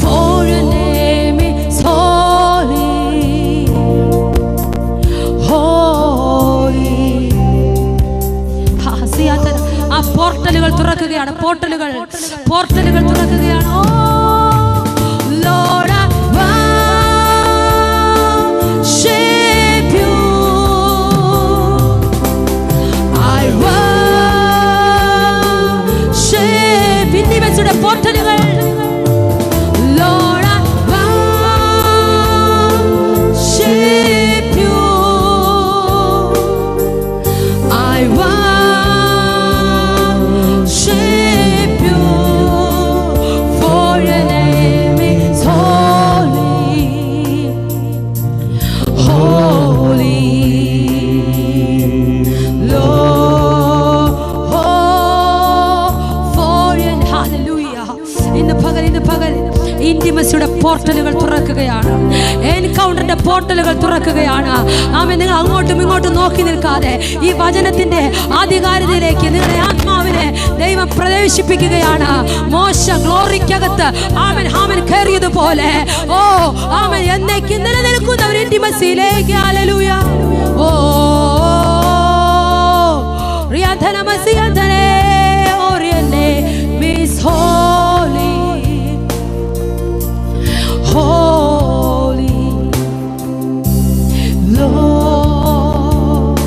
For your name is holy, holy. ആ പോർട്ടലുകൾ തുറക്കുകയാണ്, പോർട്ടലുകൾ തുറക്കുകയാണ്. ഓ Lord, I worship you, I worship. ഇന്റിമസിയുടെ പോർട്ടലുകൾ. Lord, I worship you, I worship you, for your name is holy, holy, Lord. For your hallelujah. ഇന്ന് പകൽ ഇന്റിമസിയുടെ പോർട്ടലുകൾ തുറക്കുകയാണ്, എൻകൗണ്ടറിന്റെ പോർട്ടലുകൾ തുറക്കുകയാണ്. ആമേൻ. നിങ്ങൾ അങ്ങോട്ടും ഇങ്ങോട്ടും നോക്കി നിൽക്കാതെ ഈ വചനത്തിന്റെ ആധികാരികതയിലേക്ക് നിങ്ങളുടെ ആത്മാവിനെ ദൈവം പ്രവേശിപ്പിക്കുകയാണ്. മോശ ഗ്ലോറിക്കകത്ത് ആമേൻ ആമേൻ കയറിയതുപോലെ ഓ ആമേൻ എന്നേക്കും നിലനിൽക്കുന്ന ഒരു ഇന്റിമസിയിലേക്ക്. ഹല്ലേലൂയ. ഓ റിയാധനമസിയധനേ ഓറിയനെ മിസ് holy, holy, Lord.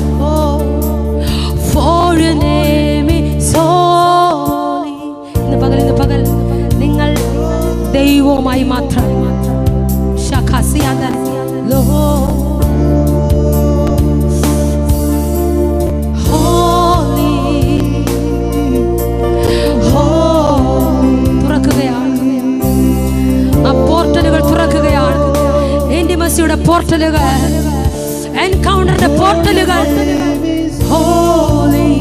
For your name is holy. ഇന്ന് പകൽ നിങ്ങൾ ദൈവവുമായി മാത്രം ശഖസിയാദൻ Lord. Holy, തുറക്കുകയാണ് ആ പോർട്ടലുകൾ, തുറക്കുകയാണ് ഇന്റിമസിയുടെ പോർട്ടലുകൾ, എൻകൗണ്ടറിന്റെ പോർട്ടലുകൾ. Holy,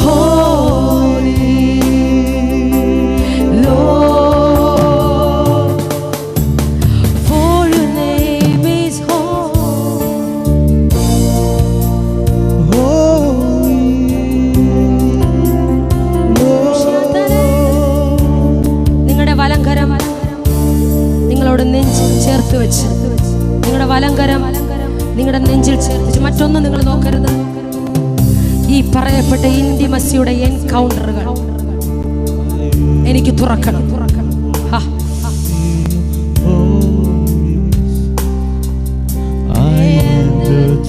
holy, Lord. For your name is നിങ്ങളുടെ വലങ്കരം നിങ്ങളോട് നെഞ്ചിൽ ചേർത്ത് വെച്ച്, നിങ്ങളുടെ വലങ്കരം നിങ്ങളുടെ നെഞ്ചിൽ ചേർത്ത് വെച്ച്, മറ്റൊന്നും നിങ്ങൾ നോക്കരുത്. ഈ പറയപ്പെട്ട ഇന്റിമസിയുടെ എൻകൗണ്ടറുകൾ എനിക്ക് തുറക്കണം.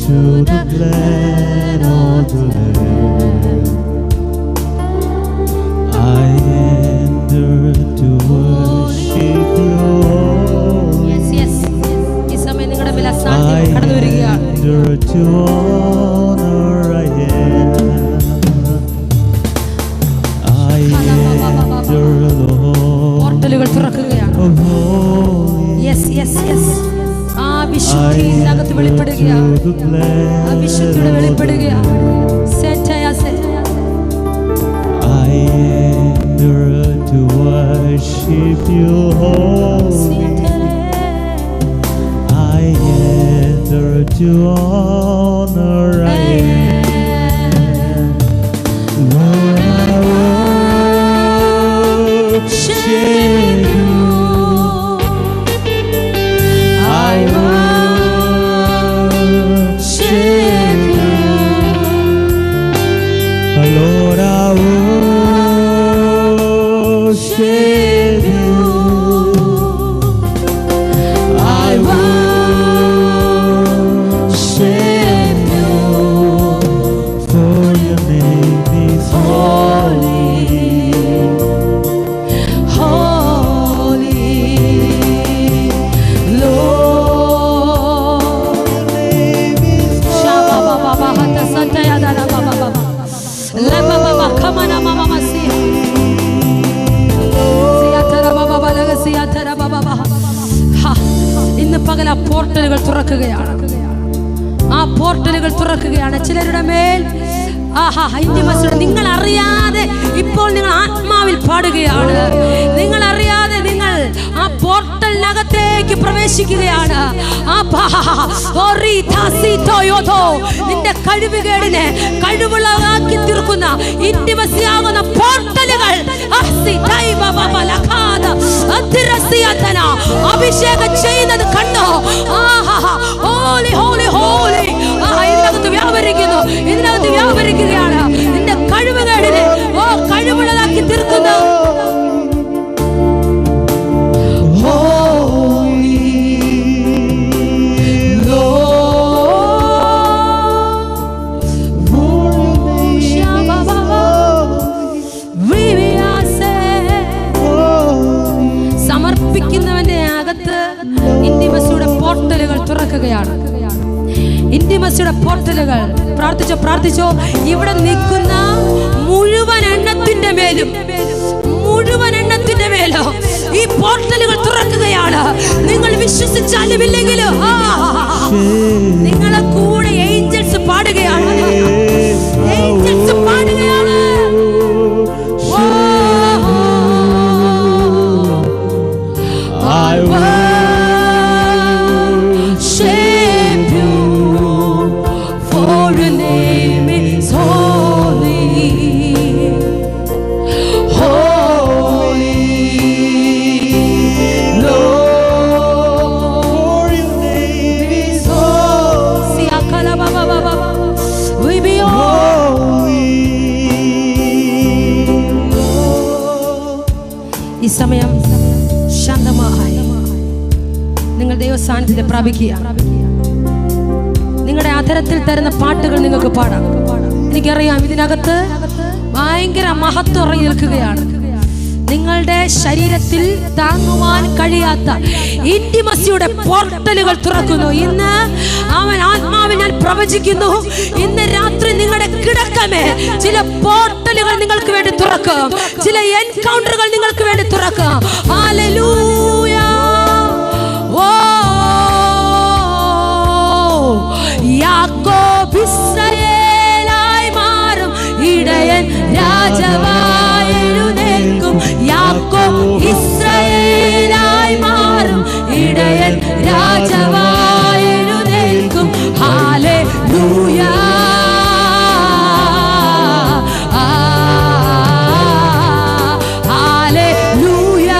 To the plan of the land, I enter to worship you. Yes. ഈ സമയം നിങ്ങളുടെ മേൽ I അസാധ്യം കടന്നു വരികയാണ്. enter to honor I am. I enter the പോർട്ടലുകൾ തുറക്കുകയാണ്. of holy. Yes. ആ വിശുദ്ധിയിനകത്ത് വെളിപ്പെടുകയാണ്, ആ വിശുദ്ധിയുടെ വെളിപ്പെടുകയാണ്. I enter to worship you, holy. I enter to honor I am. Lord, I worship you. I worship you. Lord, I worship you. I worship പോർട്ടലുകൾ തുറക്കുകയാണ് ചിലരുടെ മേൽ. നിങ്ങൾ അറിയാതെ ഇപ്പോൾ നിങ്ങൾ ആത്മാവിൽ പാടുകയാണ്. നിങ്ങൾ അറിയാതെ നിങ്ങൾ ആ പോർട്ടലിനകത്തേക്ക് പ്രവേശിക്കുകയാണ്. നിന്റെ കഴിവുകേടിനെ കഴിവുള്ളതാക്കി തീർക്കുന്ന ഇന്റിമസിയാകുന്ന പോർട്ടലുകൾ അഭിഷേകം ചെയ്യുന്നത് കണ്ടോ? ഹോളി ഹോളി ഹോളി ഇതിനകത്ത് വ്യാപരിക്കുന്നു, ഇതിനകത്ത് വ്യാപരിക്കുകയാണ്. നിന്റെ കഴിവുകേടിനെ കഴിവുള്ളതാക്കി തീർക്കുന്നു. സമർപ്പിക്കുന്നവന്റെ അകത്ത് ഇന്റിമസിയുടെ പോർട്ടലുകൾ തുറക്കുകയാണ്. ഇന്റിമസിയുടെ പോർട്ടലുകൾ പ്രാർത്ഥിച്ചോ. ഇവിടെ നിൽക്കുന്ന മുഴുവൻ എണ്ണത്തിന്റെ മേലും ഈ പോർട്ടലുകൾ തുറക്കുകയാണ്. നിങ്ങൾ വിശ്വസിച്ചാലും ഇല്ലെങ്കിലും നിങ്ങളെ കൂടെ ഏഞ്ചൽസ് പാടുകയാണ്. ഏഞ്ചൽസ് പാടുകയാണ്. ഈ സമയം ശാന്തമായി നിങ്ങൾ ദൈവസാന്നിധ്യത്തെ പ്രാപിക്കുക. നിങ്ങളുടെ അധരത്തിൽ തരുന്ന പാട്ടുകൾ നിങ്ങൾക്ക് പാടാം. എനിക്കറിയാം ഇതിനകത്ത് ഭയങ്കര മഹത്വം ഇറങ്ങി നിൽക്കുകയാണ്. നിങ്ങളുടെ ശരീരത്തിൽ താങ്ങുവാൻ കഴിയാത്ത ഇന്റിമസിയുടെ പോർട്ടലുകൾ തുറക്കുന്നു. ഇന്ന് അവൻ ആത്മാവിൽ ഞാൻ പ്രവചിക്കുന്നു, ഇന്ന് രാത്രി നിങ്ങളുടെ കിടക്കമേ ചില പോർട്ടലുകൾ നിങ്ങൾക്ക് വേണ്ടി തുറക്കും. ചില എൻകൗണ്ടറുകൾ നിങ്ങൾക്ക് വേണ്ടി തുറക്കും. ഹല്ലേലൂയ. യാക്കോബ് ഇസ്രായേലായി മാറും, ഇടയൻ രാജാവായി എഴുന്നേൽക്കും. യാക്കോബ് ഇസ്രായേലായി മാറും, ഇടയൻ രാജാവായി എഴുന്നേൽക്കും. ഹല്ലേലൂയ. ഹല്ലേലൂയ.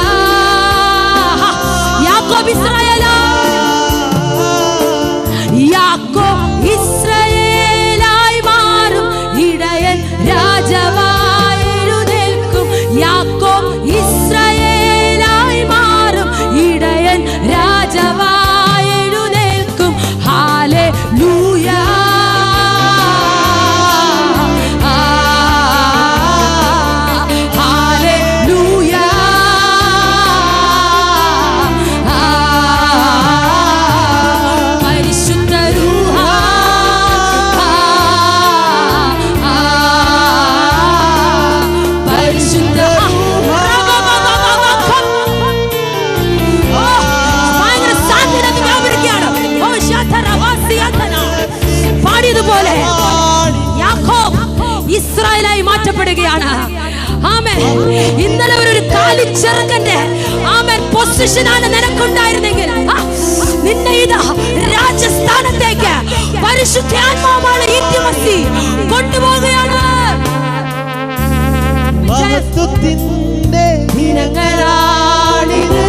യാക്കോബ് ഇസ്രായേലായി മാറും, ഇടയൻ രാജാവായി എഴുന്നേൽക്കും. യാക്കോബ് ഇസ്രായേലായി മാറും, ഇടയൻ രാജാവായി എഴുന്നേൽക്കും. ഹല്ലേലൂയ. ഹല്ലേലൂയ. പരിശുദ്ധ രൂഹ പരിശുദ്ധ ഭയങ്കര സാധ്യത വ്യാപരിക്കുകയാണ്. പാടിയതുപോലെ യാക്കോബ് ഇസ്രായേലായി മാറ്റപ്പെടുകയാണ്. ആമേൻ. ഇന്നലെ ഒരു കാലിച്ചെറുക്കന്റെ ആമേൻ പൊസിഷനാണ് നിനക്കുണ്ടായിരുന്നെങ്കിൽ നിന്നെ ഇതാ രാജസ്ഥാനത്തേക്ക് പരിശുദ്ധാത്മാവാണ് ഇന്റിമസി കൊണ്ടുപോവുകയാണ്. മഹത്വത്തിന്റെ ദിനങ്ങളാണിത്.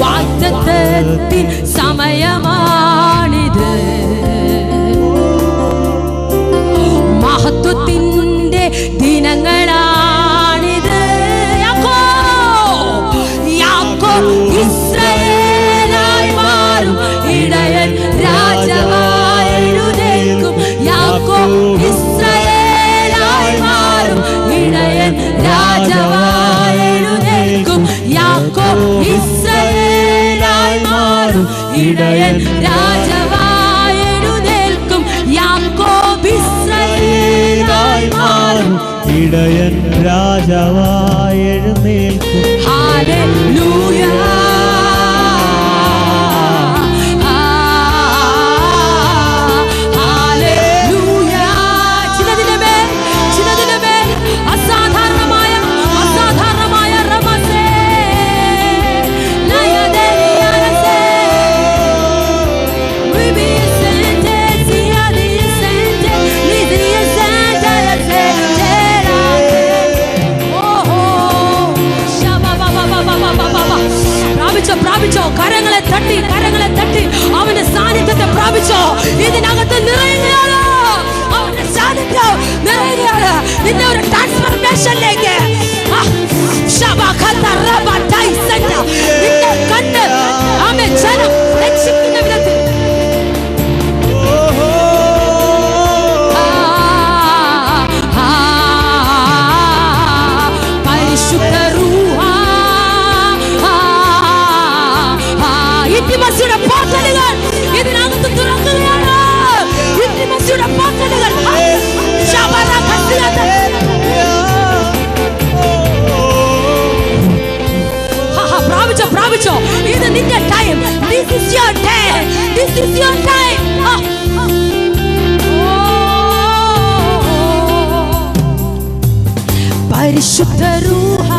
വാഗ്ദത്തത്തിൻ സമയമാണിത്. മഹത്വത്തിന്റെ ദിനങ്ങളാണിത്. യാക്കോബ് ഇസ്രായേലായി മാറും, ഇടയൻ രാജാവായി എഴുന്നേൽക്കും. യാക്കോബ് ഇസ്രായേലായി മാറും, ഇടയൻ രാജാവായി എഴുന്നേൽക്കും. യാക്കോബ് ഇസ്രായേലായി മാറും, ഇടയൻ രാജാവായി എഴുന്നേൽക്കും. യാക്കോബ് ഇസ്രായേലായി മാറും, ഇടയൻ രാജാവായി എഴുന്നേൽക്കും. ഹല്ലേലൂയ. നിന്നെ ഒരു ട്രാൻസ്ഫർമേഷനിലേക്ക് നിന്നെ കണ്ട് ആമേൻ ജനം രക്ഷിക്കുന്ന വിധത്തിൽ ഇന്റിമസിയുടെ പോർട്ടലുകൾ ഇതിനകത്ത് തുറക്കുകയാണ്. ഇന്റിമസിയുടെ പോർട്ടലുകൾ പ്രാപിച്ചോ. ഇത് നിന്റെ time. This is your day. This is your time. പരിശുദ്ധ റൂഹ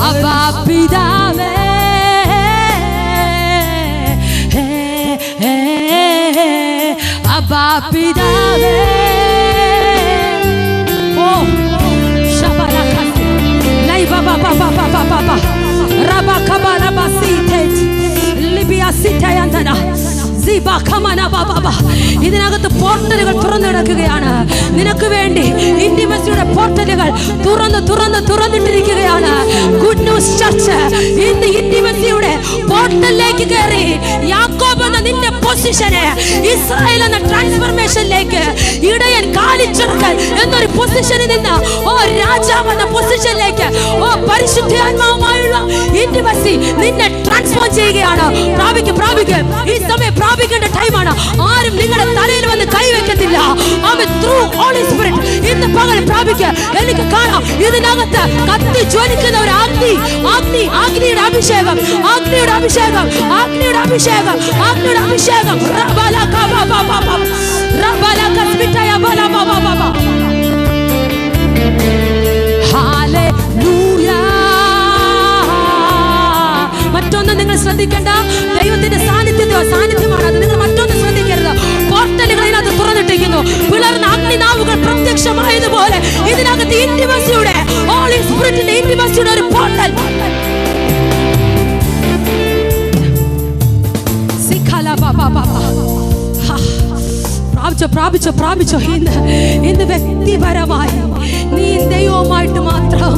അബ്ബാ പിതാവേ അബ്ബാ പിതാവേ ഓ ശബരഖസ് ലൈ ബാബാ ബാബാ ബാബാ ബാബാ റബാ ഖബാ റബാ സീതേജ് ലിബിയ സിതയന്തന സിബാ ഖമന ബാബാ. ഇതിനകത്ത് പോർട്ടലുകൾ തുറന്നു കിടക്കുകയാണ് നിനക്ക് വേണ്ടി. ഇന്റിമസിയുടെ പോർട്ടലുകൾ തുറന്നിട്ടിരിക്കുകയാണ്. ഗുഡ് ന്യൂസ് ചർച്ച് ഇന്ന് ഇന്റിമസിയുടെ പോർട്ടലിലേക്ക് കയറി യാക്കോബ് എന്ന നിന്റെ പൊസിഷനെ ഇസ്രായേൽ എന്ന ട്രാൻസ്ഫർമേഷനിലേക്ക്, ഇടയൻ കാലിച്ചെറുക്കൽ എന്നൊരു പൊസിഷനിൽ നിന്ന് ഓ രാജാവ് എന്ന പൊസിഷനിലേക്ക്, ഓ പരിശുദ്ധാത്മാവുമായുള്ള ഇന്റിമസി നിന്നെ ട്രാൻസ്ഫോം ചെയ്യുകയാണ്. പ്രാപിക്കും ഈ സമയം പ്രാപിക്കേണ്ട ടൈമാണ്. ആരും നിങ്ങളുടെ തലയിൽ വന്ന് കൈവെക്കത്തില്ല. ത്രൂ ഹോളി സ്പിരിറ്റ് ഇന്ന് പകൽ പ്രാപിക്കുക. എനിക്ക് കാണാം ഇതിനകത്ത് കത്തി ജ്വലിക്കുന്ന ഒരു അഗ്നിയുടെ അഭിഷേകം. മറ്റൊന്ന് നിങ്ങൾ ശ്രദ്ധിക്കേണ്ട, ദൈവത്തിന്റെ സാന്നിധ്യമാണ് അത്. നിങ്ങൾ മറ്റൊന്ന് ശ്രദ്ധിക്കരുത്. പോർട്ടലുകൾ ഇതിനകത്ത് തുറന്നിട്ടിരിക്കുന്നു. പിളർന്ന അഗ്നിനാവുകൾ പ്രത്യക്ഷമായതുപോലെ ഇതിനകത്ത് ഇന്റിമസിയുടെ ഹോളി സ്പിരിറ്റിന്റെ ഇന്റിമസിയുടെ ഒരു പോർട്ടൽ. പ്രാപിച്ചോ. ഇന്ന് വ്യക്തിപരമായി നീ ദൈവവുമായിട്ട് മാത്രം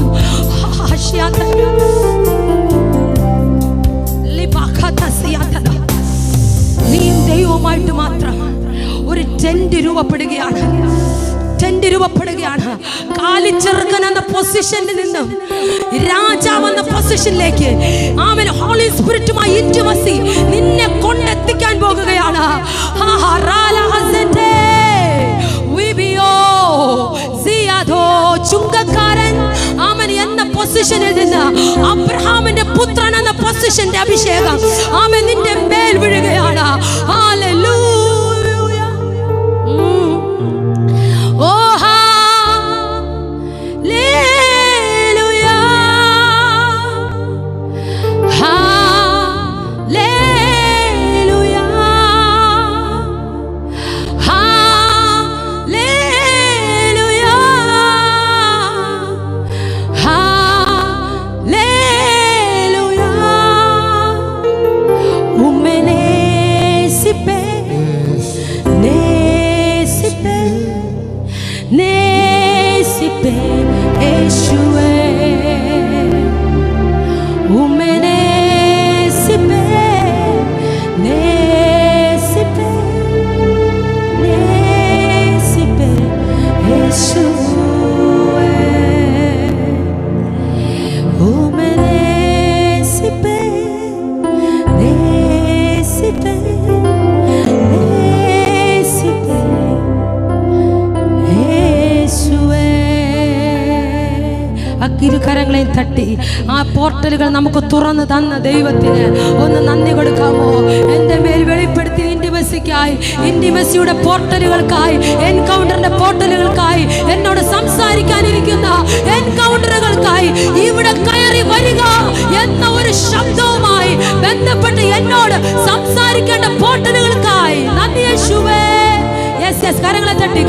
നീയും ദൈവവുമായിട്ട് മാത്രം ഒരു ടെന്റ് രൂപപ്പെടുകയാണ്. കാലിച്ചെറുക്കൻ എന്ന പൊസിഷനിൽ നിന്നും രാജാവ് എന്ന പൊസിഷനിലേക്ക് ആമേൻ ഹോളി സ്പിരിറ്റുമായി ഇന്റിമസി നിന്നെ കൊണ്ടെത്തിക്കാൻ പോകുകയാണ്. ചുങ്കക്കാരൻ ആമൻ എന്ന പൊസിഷനിൽ നിന്ന് അബ്രഹാമിന്റെ പുത്രൻ എന്ന പൊസിഷന്റെ അഭിഷേകം ആമൻ നിന്റെ മേൽ വീഴുകയാണ്. ഹല്ലേലൂയ. ഓ ഹല്ലേലൂയ. ഹല്ലേലൂയ. ഇരുകരങ്ങളെയും തട്ടി ആ പോർട്ടലുകൾ നമുക്ക് തുറന്നു തന്ന ദൈവത്തിന് ഒന്ന് നന്ദി കൊടുക്കാമോ? എൻ്റെ മേൽ വെളിപ്പെടുത്തി ഇന്റിമസിയുടെ പോർട്ടലുകൾക്കായി, എൻകൗണ്ടറിന്റെ പോർട്ടലുകൾക്കായി, എന്നോട് സംസാരിക്കാനിരിക്കുന്ന എൻകൗണ്ടറുകൾക്കായി ഇവിടെ കയറി വരിക എന്ന ഒരു ശബ്ദവുമായി ബന്ധപ്പെട്ട് എന്നോട് സംസാരിക്കേണ്ട പോർട്ടലുകൾക്കായി നന്ദി യേശുവേ. യെസ് കരങ്ങളെ തട്ടി